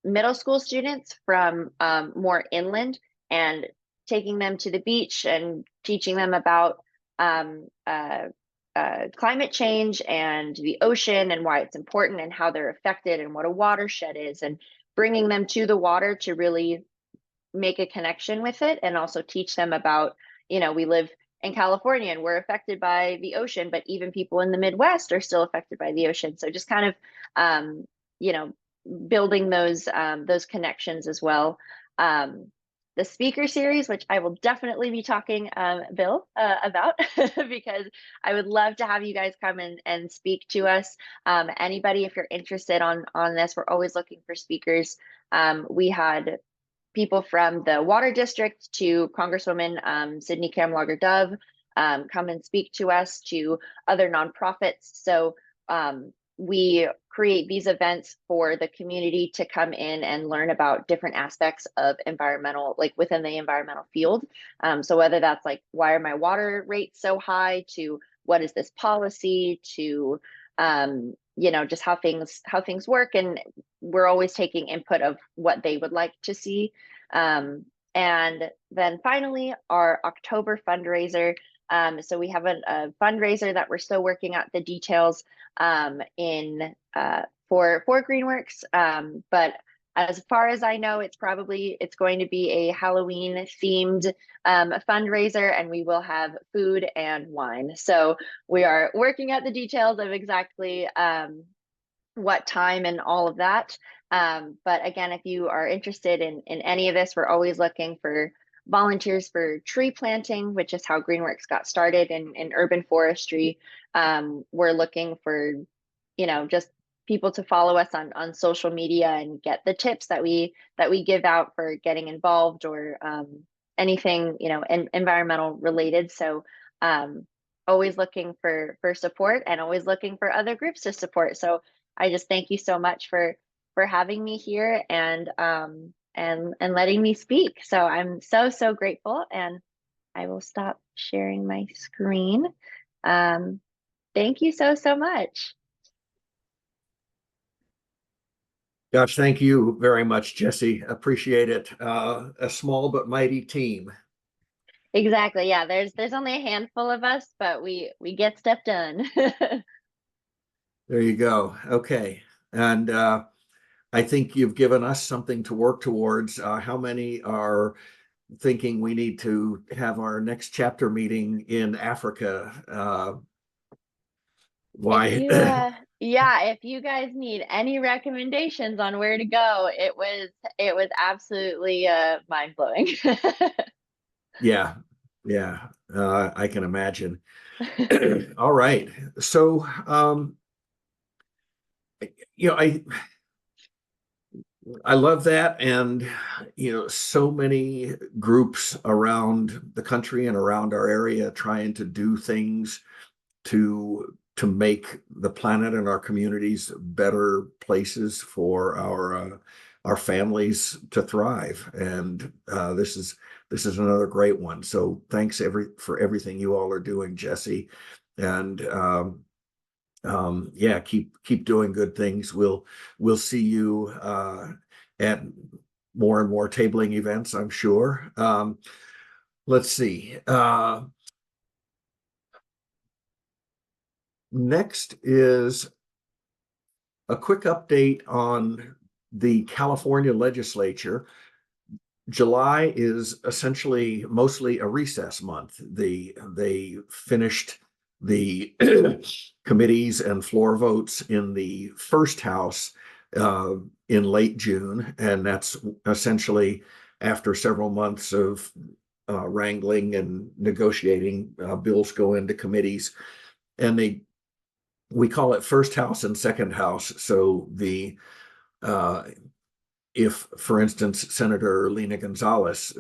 middle school students from more inland and taking them to the beach and teaching them about climate change and the ocean and why it's important and how they're affected and what a watershed is, and bringing them to the water to really make a connection with it, and also teach them about, we live in California and we're affected by the ocean, but even people in the Midwest are still affected by the ocean. So just kind of, building those connections as well. The speaker series, which I will definitely be talking, Bill, about, because I would love to have you guys come and speak to us. Anybody, if you're interested on this, we're always looking for speakers. We had people from the Water District to Congresswoman Sydney Camlager Dove come and speak to us, to other nonprofits. So we create these events for the community to come in and learn about different aspects of environmental, like within the environmental field. So whether that's like, why are my water rates so high, to what is this policy, to just how things work. And we're always taking input of what they would like to see. And then finally, our October fundraiser. So we have a fundraiser that we're still working out the details for Greenworks. But as far as I know, it's going to be a Halloween themed fundraiser, and we will have food and wine. So we are working out the details of exactly what time and all of that. But again, if you are interested in any of this, we're always looking for volunteers for tree planting, which is how Greenworks got started in urban forestry. We're looking for, just people to follow us on social media and get the tips that we give out for getting involved, or anything, environmental related. So always looking for support, and always looking for other groups to support. So I just thank you so much for having me here and letting me speak. So I'm so grateful, and I will stop sharing my screen. Thank you so much. Gosh, thank you very much, Jesse. Appreciate it. A small but mighty team. Exactly. Yeah. There's only a handful of us, but we get stuff done. There you go. Okay. And I think you've given us something to work towards. How many are thinking we need to have our next chapter meeting in Africa? Why? If you, yeah, if you guys need any recommendations on where to go, it was absolutely mind blowing. Yeah, yeah, I can imagine. All right. So, I love that. And, so many groups around the country and around our area trying to do things to make the planet and our communities better places for our families to thrive. And this is another great one. So thanks for everything you all are doing, Jesse. And yeah, keep doing good things. We'll see you at more and more tabling events, I'm sure. Let's see. Next is a quick update on the California legislature. July is essentially mostly a recess month. They finished the committees and floor votes in the first house in late June, and that's essentially after several months of wrangling and negotiating. Bills go into committees, and we call it first house and second house. So if, for instance, Senator Lena Gonzalez,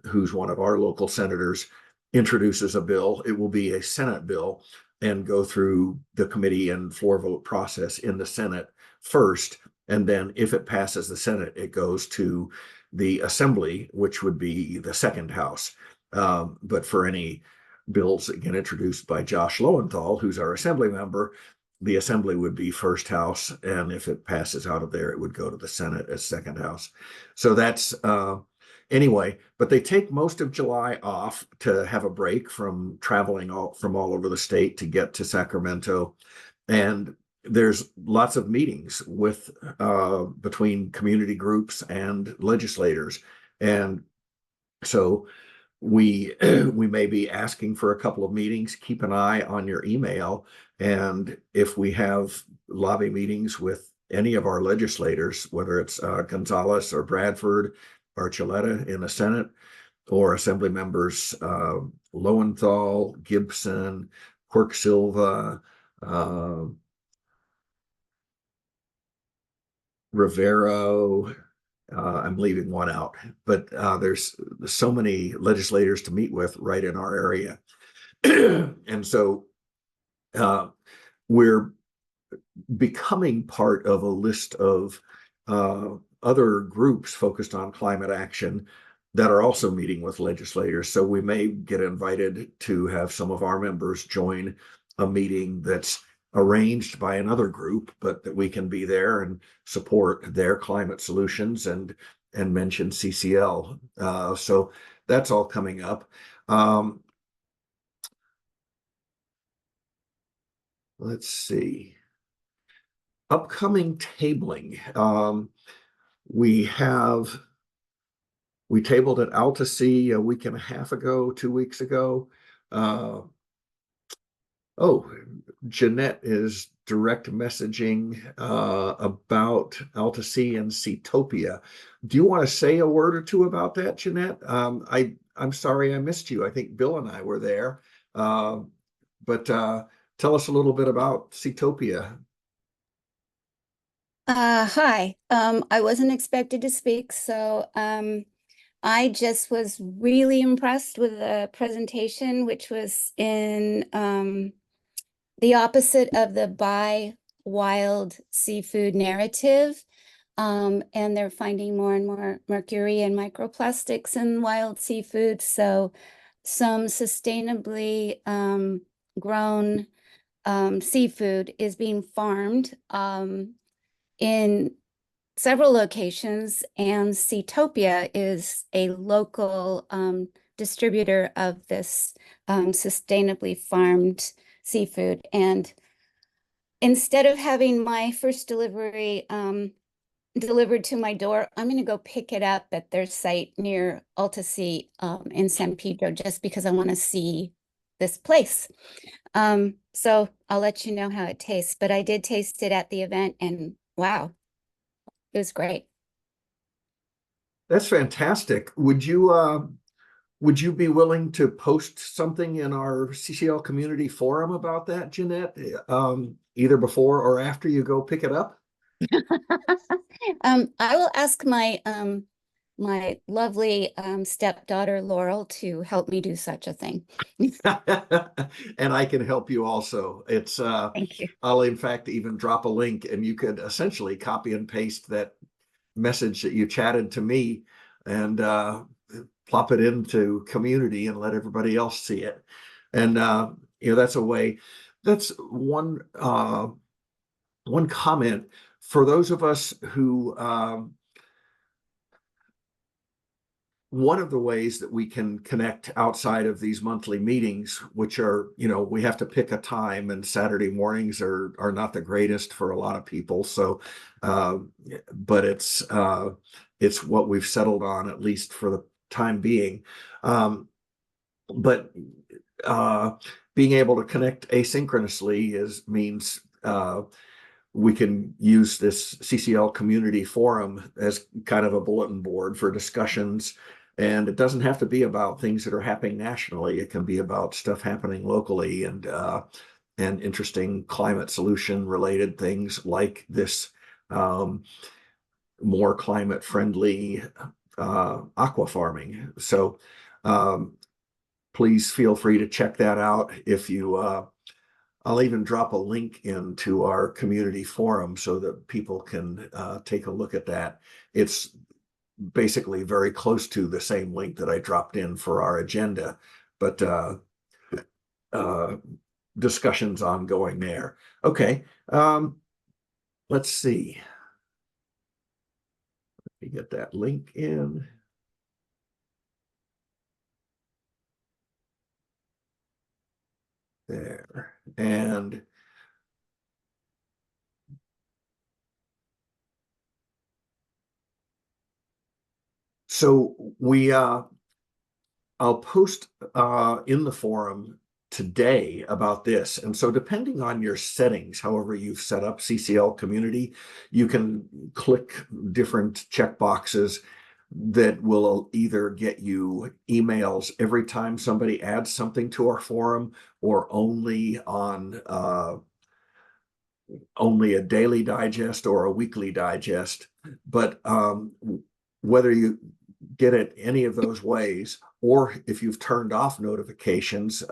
who's one of our local senators, introduces a bill, it will be a Senate bill and go through the committee and floor vote process in the Senate first. And then if it passes the Senate, it goes to the Assembly, which would be the second house. But for any bills that get introduced by Josh Lowenthal, who's our Assembly member, the Assembly would be first house, and if it passes out of there, it would go to the Senate as second house. So that's anyway. But they take most of July off to have a break from traveling from all over the state to get to Sacramento, and there's lots of meetings with between community groups and legislators, and so we may be asking for a couple of meetings. Keep an eye on your email, and if we have lobby meetings with any of our legislators, whether it's Gonzalez or Bradford or Chiletta in the Senate, or Assembly members Lowenthal, Gibson, Quirk Silva, Rivero, I'm leaving one out, but there's so many legislators to meet with right in our area. And so we're becoming part of a list of other groups focused on climate action that are also meeting with legislators. So we may get invited to have some of our members join a meeting that's arranged by another group, but that we can be there and support their climate solutions and mention CCL. So that's all coming up. Let's see. Upcoming tabling. We tabled at Alta Sea a week and a half ago, 2 weeks ago. Jeanette is direct messaging about Alta Sea and Seatopia. Do you want to say a word or two about that, Jeanette? I'm sorry I missed you. I think Bill and I were there. But tell us a little bit about Seatopia. Hi. I wasn't expected to speak, so I just was really impressed with the presentation, which was in the opposite of the buy wild seafood narrative. And they're finding more and more mercury and microplastics in wild seafood. So some sustainably grown seafood is being farmed in several locations, and Seatopia is a local distributor of this sustainably farmed seafood. And instead of having my first delivery delivered to my door, I'm going to go pick it up at their site near Alta Sea in San Pedro, just because I want to see this place. So I'll let you know how it tastes, but I did taste it at the event, and wow, it was great. That's fantastic. Would you be willing to post something in our CCL community forum about that, Jeanette? Either before or after you go pick it up? I will ask my my lovely stepdaughter Laurel to help me do such a thing. And I can help you also. It's Thank you. I'll in fact even drop a link, and you could essentially copy and paste that message that you chatted to me and plop it into community and let everybody else see it. And that's a way. That's one comment for those of us who one of the ways that we can connect outside of these monthly meetings, which are, we have to pick a time, and Saturday mornings are not the greatest for a lot of people. So, but it's what we've settled on, at least for the time being. But being able to connect asynchronously means we can use this CCL community forum as kind of a bulletin board for discussions. And it doesn't have to be about things that are happening nationally. It can be about stuff happening locally, and interesting climate solution related things like this more climate friendly aqua farming. So please feel free to check that out. If you I'll even drop a link into our community forum so that people can take a look at that. It's basically very close to the same link that I dropped in for our agenda, but discussions ongoing there. Okay, let's see. Let me get that link in. There. And so I'll post in the forum today about this. And so depending on your settings, however you've set up CCL community, you can click different check boxes that will either get you emails every time somebody adds something to our forum, or only on only a daily digest or a weekly digest. But whether you get it any of those ways, or if you've turned off notifications,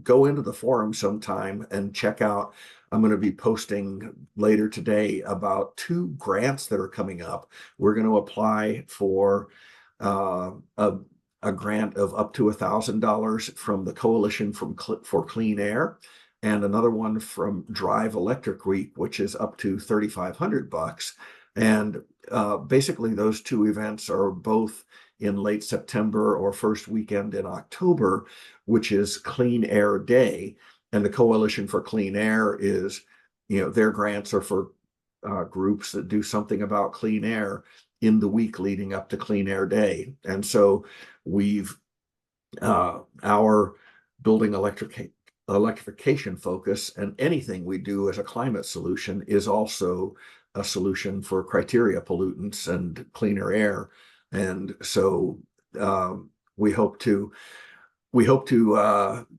go into the forum sometime and check out. I'm going to be posting later today about 2 grants that are coming up. We're going to apply for a grant of up to $1,000 from the Coalition for Clean Air, and another one from Drive Electric Week, which is up to $3,500. And basically those 2 events are both in late September or first weekend in October, which is Clean Air Day. And the Coalition for Clean Air is, their grants are for groups that do something about clean air in the week leading up to Clean Air Day. And so we've our building electrification focus, and anything we do as a climate solution is also a solution for criteria pollutants and cleaner air. And so we hope to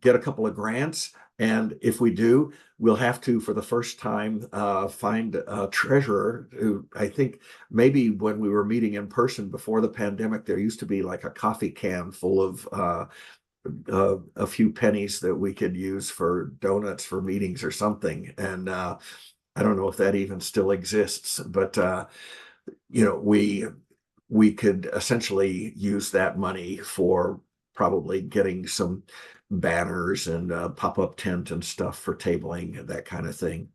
get a couple of grants. And if we do, we'll have to, for the first time, find a treasurer who, I think maybe when we were meeting in person before the pandemic, there used to be like a coffee can full of a few pennies that we could use for donuts for meetings or something. And I don't know if that even still exists, but we could essentially use that money for probably getting some banners and pop-up tent and stuff for tabling, that kind of thing.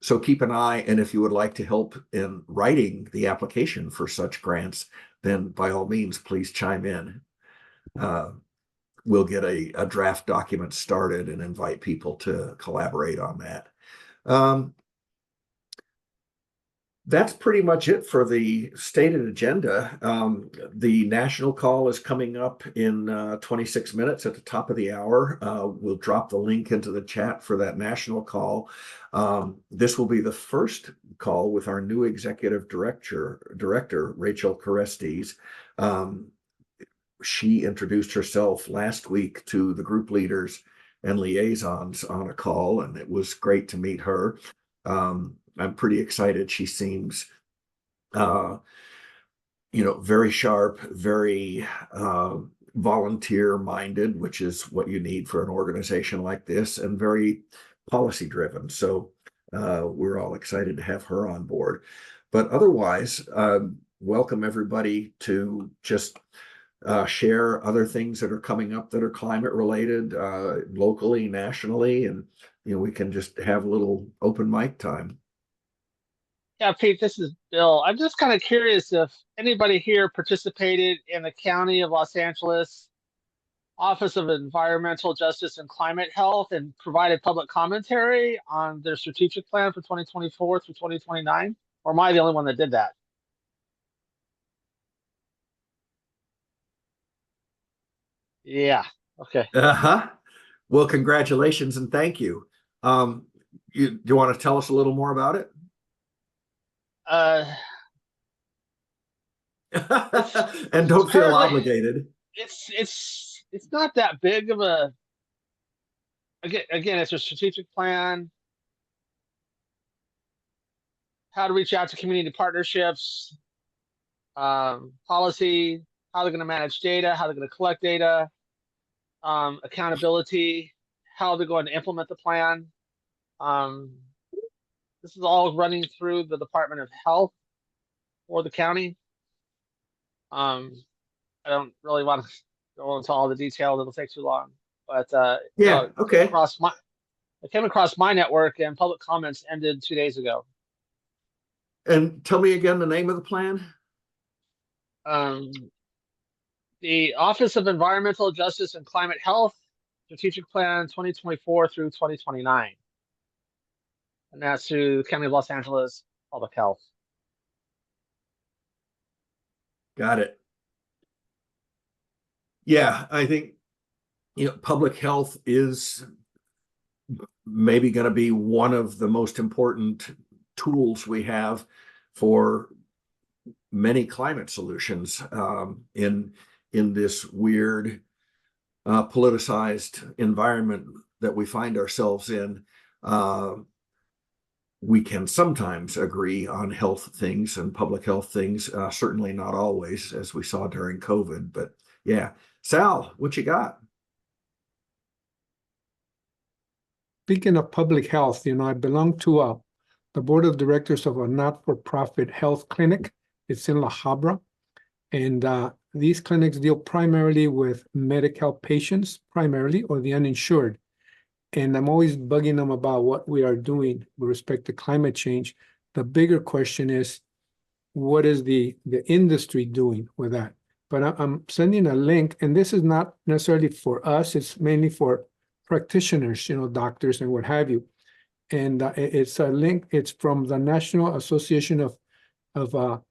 So keep an eye, and if you would like to help in writing the application for such grants, then by all means, please chime in. We'll get a draft document started and invite people to collaborate on that. That's pretty much it for the stated agenda. The national call is coming up in 26 minutes at the top of the hour. We'll drop the link into the chat for that national call. This will be the first call with our new executive director, Rachel Carestes. She introduced herself last week to the group leaders and liaisons on a call, and it was great to meet her. I'm pretty excited. She seems, very sharp, very volunteer minded, which is what you need for an organization like this, and very policy driven. So we're all excited to have her on board. But otherwise, welcome everybody to just share other things that are coming up that are climate related, locally, nationally, and we can just have a little open mic time. Yeah, Pete, this is Bill. I'm just kind of curious if anybody here participated in the County of Los Angeles Office of Environmental Justice and Climate Health and provided public commentary on their strategic plan for 2024 through 2029? Or am I the only one that did that? Yeah, okay. Uh-huh. Well, congratulations and thank you. Do you want to tell us a little more about it? And don't feel obligated. It's not that big of a, again, it's a strategic plan, how to reach out to community partnerships, policy, how they're going to manage data, how they're going to collect data, accountability, how they're going to implement the plan. This is all running through the Department of Health or the county. I don't really want to go into all the details. It'll take too long. But yeah, okay. It came across my network, and public comments ended 2 days ago. And tell me again the name of the plan. The Office of Environmental Justice and Climate Health, Strategic Plan 2024 through 2029. And that's through the County of Los Angeles Public Health. Got it. Yeah, I think public health is maybe going to be one of the most important tools we have for many climate solutions in this weird politicized environment that we find ourselves in. We can sometimes agree on health things and public health things, certainly not always, as we saw during COVID. But yeah, Sal, what you got? Speaking of public health, I belong to the board of directors of a not-for-profit health clinic. It's in La Habra. And these clinics deal primarily with medical patients, primarily, or the uninsured. And I'm always bugging them about what we are doing with respect to climate change. The bigger question is, what is the industry doing with that? But I'm sending a link, and this is not necessarily for us. It's mainly for practitioners, doctors and what have you. And it's a link. It's from the National Association of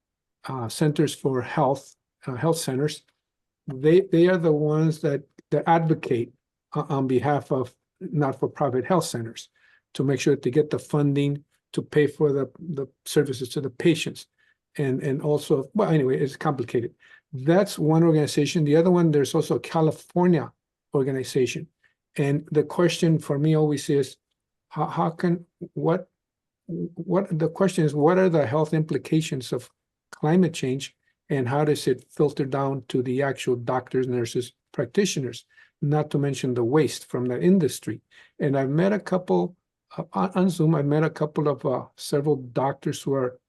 Centers for Health, health centers. They are the ones that advocate on behalf of not-for-profit health centers to make sure that they get the funding to pay for the services to the patients. And also, well, anyway, it's complicated. That's one organization. The other one, there's also a California organization. And the question for me always is, what are the health implications of climate change, and how does it filter down to the actual doctors, nurses, practitioners, not to mention the waste from the industry. And I've met a couple on Zoom. I've met a couple of several doctors who are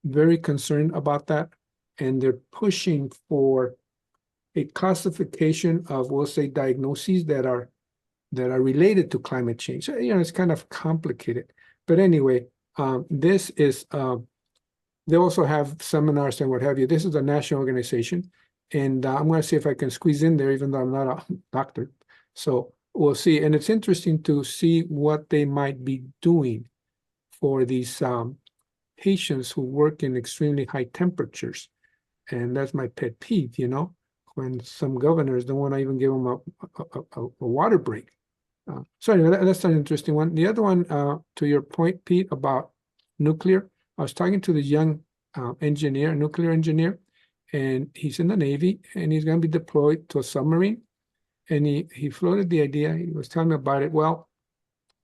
very concerned about that, and they're pushing for a classification of, we'll say, diagnoses that are related to climate change. So, it's kind of complicated. But anyway, This is, they also have seminars and what have you. This is a national organization. And I'm going to see if I can squeeze in there, even though I'm not a doctor. So we'll see. And it's interesting to see what they might be doing for these patients who work in extremely high temperatures. And that's my pet peeve, you know, when some governors don't want to even give them a water break. So anyway, that's an interesting one. The other one, to your point, Pete, about nuclear, I was talking to the young nuclear engineer, and he's in the Navy, and he's going to be deployed to a submarine. And he floated the idea. He was telling me about it. Well,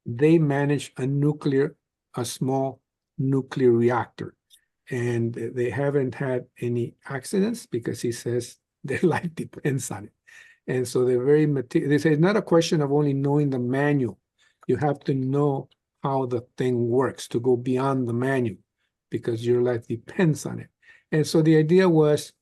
they manage a small nuclear reactor, and they haven't had any accidents because he says their life depends on it. And so they're very they say it's not a question of only knowing the manual. You have to know how the thing works to go beyond the manual because your life depends on it. And so the idea was,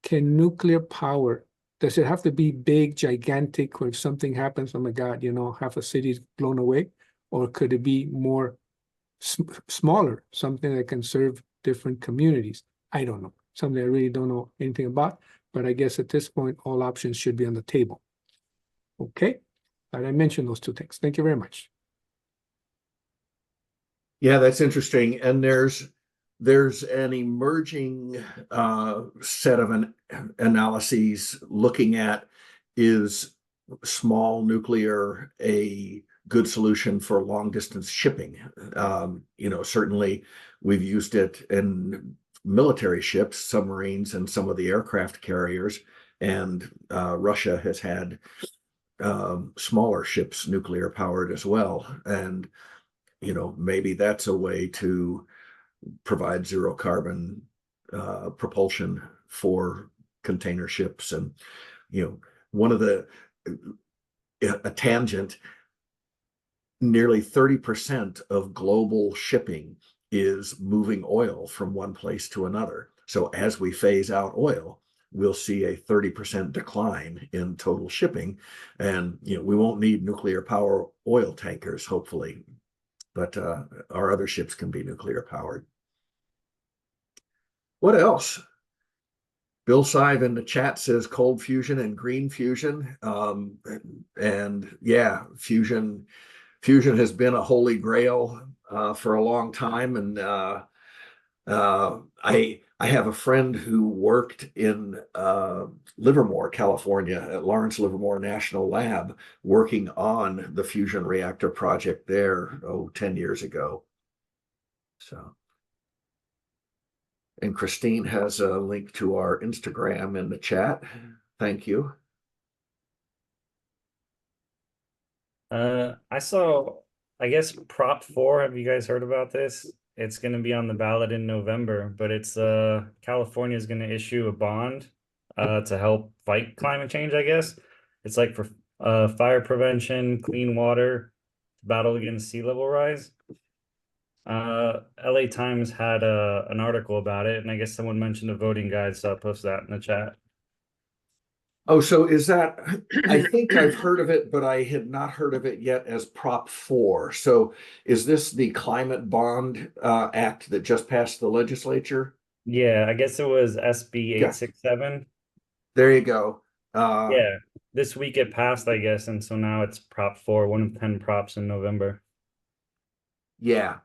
can nuclear power, does it have to be big, gigantic, where if something happens, oh my God, you know, half a city is blown away? Or could it be more smaller, something that can serve different communities? I don't know, something I really don't know anything about, but I guess at this point, all options should be on the table. Okay, and I mentioned those two things. Thank you very much. Yeah, that's interesting. And there's an emerging set of analyses looking at, is small nuclear a good solution for long distance shipping? You know, certainly we've used it in military ships, submarines, and some of the aircraft carriers. And Russia has had smaller ships, nuclear powered as well. And, you know, maybe that's a way to provide zero carbon propulsion for container ships. And, you know, one of a tangent, nearly 30% of global shipping is moving oil from one place to another. So as we phase out oil, we'll see a 30% decline in total shipping. And, you know, we won't need nuclear power oil tankers, hopefully, but our other ships can be nuclear powered. What else? Bill Sive in the chat says cold fusion and green fusion. And yeah, fusion has been a holy grail for a long time. And I have a friend who worked in Livermore, California, at Lawrence Livermore National Lab, working on the fusion reactor project there, 10 years ago. So, and Christine has a link to our Instagram in the chat. Thank you. I saw, I guess, Prop 4. Have you guys heard about this? It's going to be on the ballot in November, but it's California is going to issue a bond to help fight climate change, I guess. It's like for fire prevention, clean water, battle against sea level rise. LA Times had an article about it, and I guess someone mentioned a voting guide, so I'll post that in the chat. Oh, so is that, I think I've heard of it, but I had not heard of it yet as Prop 4. So is this the Climate Bond Act that just passed the legislature? Yeah, I guess it was SB 867. There you go. Yeah, this week it passed, I guess, and so now it's Prop 4, one of 10 props in November. Yeah.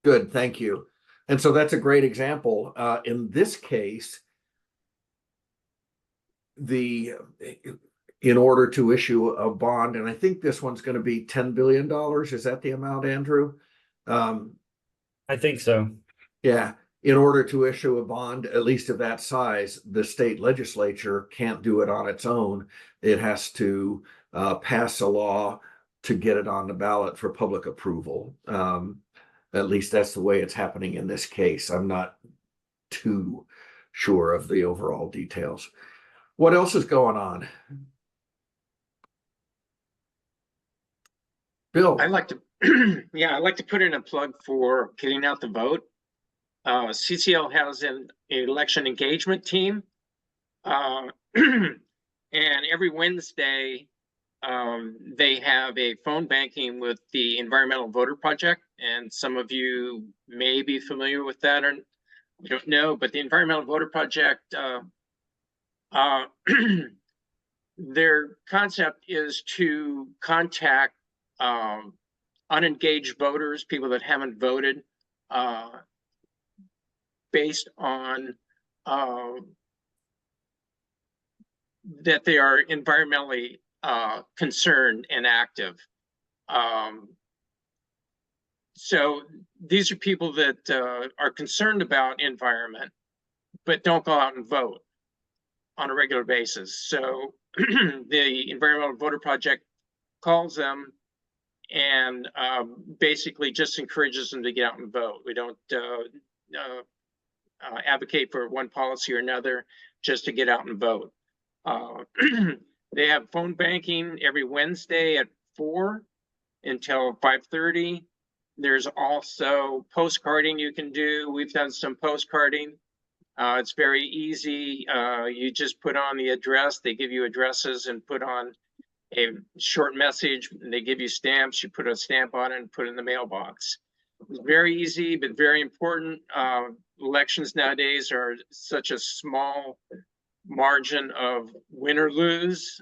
Good, thank you. And so that's a great example. In this case, in order to issue a bond, and I think this one's going to be $10 billion. Is that the amount, Andrew? I think so. Yeah. In order to issue a bond, at least of that size, the state legislature can't do it on its own. It has to pass a law to get it on the ballot for public approval. At least that's the way it's happening in this case. I'm not too sure of the overall details. What else is going on? Bill? I'd like to, yeah, I'd like to put in a plug for getting out the vote. CCL has an election engagement team. And every Wednesday, they have a phone banking with the Environmental Voter Project, and some of you may be familiar with that or you don't know, but the Environmental Voter Project, their concept is to contact unengaged voters, people that haven't voted, based on that they are environmentally concerned and active. So these are people that are concerned about environment, but don't go out and vote on a regular basis. So the Environmental Voter Project calls them and basically just encourages them to get out and vote. We don't advocate for one policy or another, just to get out and vote. They have phone banking every Wednesday at 4 until 5:30. There's also postcarding you can do. We've done some postcarding. It's very easy. You just put on the address. They give you addresses and put on a short message. And they give you stamps. You put a stamp on it and put it in the mailbox. It's very easy, but very important. Elections nowadays are such a small margin of win or lose.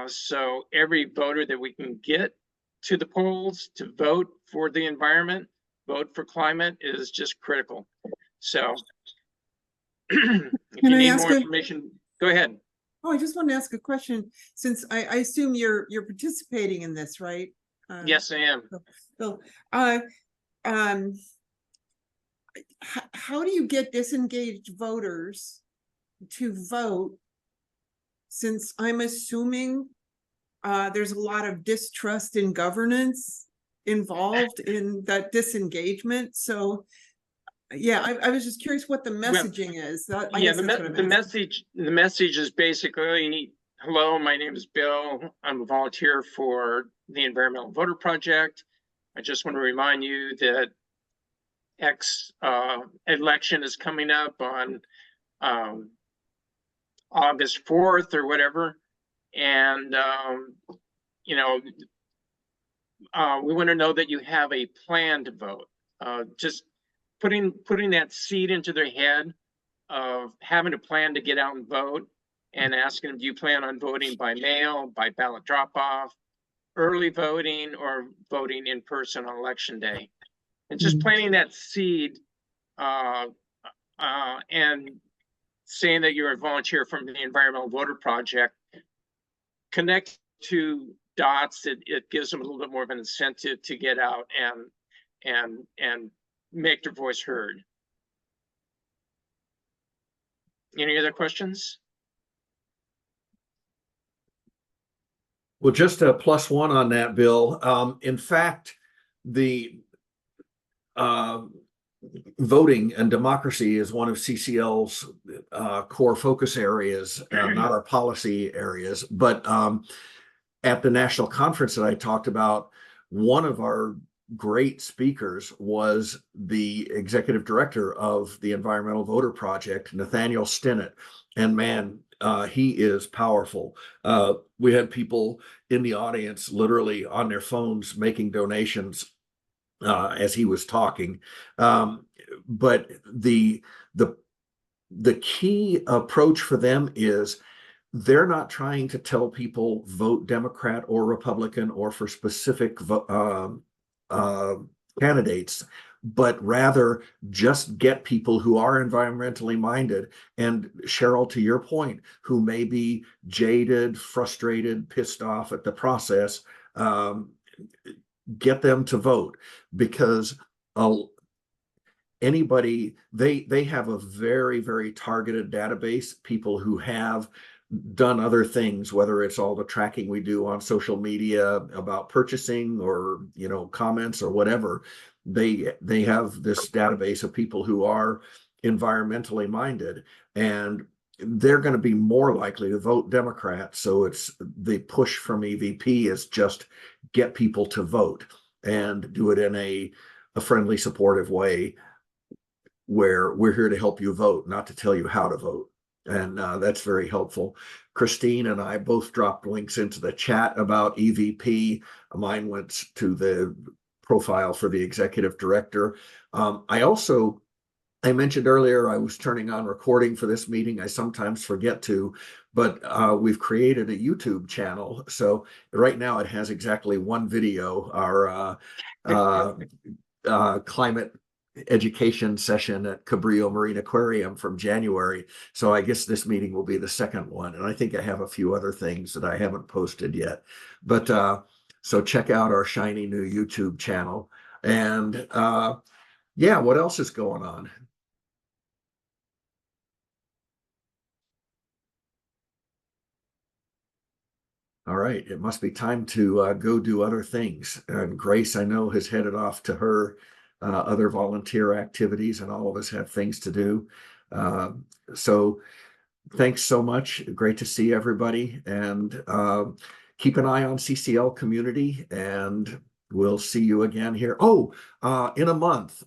So every voter that we can get to the polls to vote for the environment, vote for climate is just critical. So if you need more information, go ahead. Oh, I just want to ask a question, since I assume you're participating in this, right? Yes, I am. So, how do you get disengaged voters to vote? Since I'm assuming there's a lot of distrust in governance involved in that disengagement. So yeah, I was just curious what the messaging is. The message is basically, hello, my name is Bill. I'm a volunteer for the Environmental Voter Project. I just want to remind you that X election is coming up on August 4th or whatever. And, you know, we want to know that you have a plan to vote. Just putting that seed into their head of having a plan to get out and vote, and asking them, do you plan on voting by mail, by ballot drop-off, early voting, or voting in person on election day? And just planting that seed and saying that you're a volunteer from the Environmental Voter Project, connect to dots. It gives them a little bit more of an incentive to get out and make their voice heard. Any other questions? Well, just a +1 on that, Bill. In fact, the voting and democracy is one of CCL's core focus areas, not our policy areas. But at the national conference that I talked about, one of our great speakers was the executive director of the Environmental Voter Project, Nathaniel Stinnett. And man, he is powerful. We had people in the audience literally on their phones making donations as he was talking. But the key approach for them is they're not trying to tell people vote Democrat or Republican or for specific candidates, but rather just get people who are environmentally minded. And Cheryl, to your point, who may be jaded, frustrated, pissed off at the process, get them to vote, because anybody, they have a very, very targeted database, people who have done other things, whether it's all the tracking we do on social media about purchasing or, you know, comments or whatever. They have this database of people who are environmentally minded, and they're going to be more likely to vote Democrat. So it's the push from EVP is just get people to vote and do it in a friendly, supportive way, where we're here to help you vote, not to tell you how to vote. and that's very helpful. Christine and I both dropped links into the chat about EVP. Mine went to the profile for the executive director. I mentioned earlier I was turning on recording for this meeting. I sometimes forget to, but we've created a YouTube channel. So right now it has exactly one video, our climate education session at Cabrillo Marine Aquarium from January. So I guess this meeting will be the second one. And I think I have a few other things that I haven't posted yet. But so check out our shiny new YouTube channel. And yeah, what else is going on? All right, it must be time to go do other things. And Grace, I know, has headed off to her other volunteer activities, and all of us have things to do. So thanks so much. Great to see everybody, and keep an eye on CCL community, and we'll see you again here. Oh, in a month.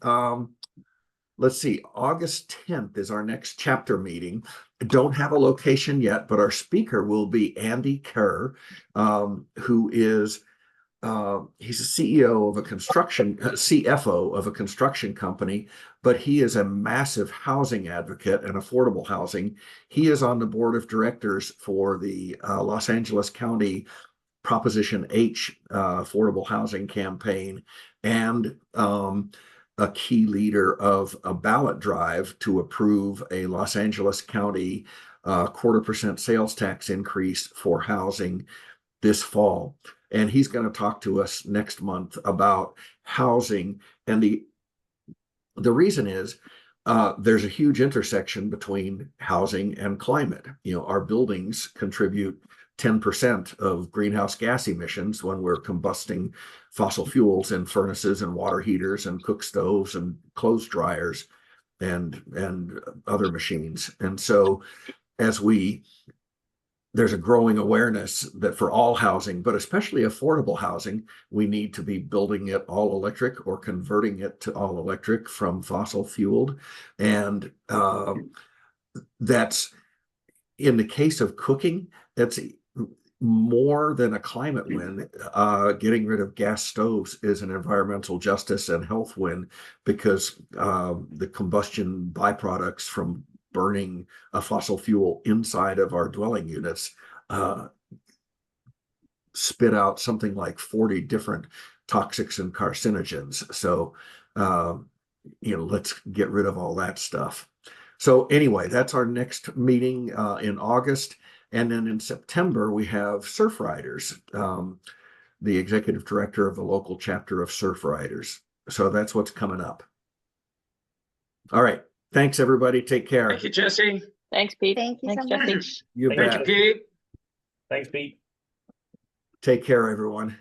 Let's see, August 10th is our next chapter meeting. Don't have a location yet, but our speaker will be Andy Kerr, who is he's a CEO of a CFO of a construction company, but he is a massive housing advocate and affordable housing. He is on the board of directors for the Los Angeles County Proposition H affordable housing campaign, and a key leader of a ballot drive to approve a Los Angeles County 0.25% sales tax increase for housing this fall. And he's going to talk to us next month about housing. And the reason is there's a huge intersection between housing and climate. You know, our buildings contribute 10% of greenhouse gas emissions when we're combusting fossil fuels in furnaces and water heaters and cook stoves and clothes dryers and other machines. And so there's a growing awareness that for all housing, but especially affordable housing, we need to be building it all electric or converting it to all electric from fossil fueled. And that's, in the case of cooking, that's more than a climate win. Getting rid of gas stoves is an environmental justice and health win, because the combustion byproducts from burning a fossil fuel inside of our dwelling units spit out something like 40 different toxics and carcinogens. So, let's get rid of all that stuff. So anyway, that's our next meeting in August. And then in September, we have Surf Riders, the executive director of the local chapter of Surf Riders. So that's what's coming up. All right. Thanks, everybody. Take care. Thank you, Jesse. Thanks, Pete. Thank you Thanks, so Jesse. much. You Thank bet. Thank you, Pete. Thanks, Pete. Take care, everyone.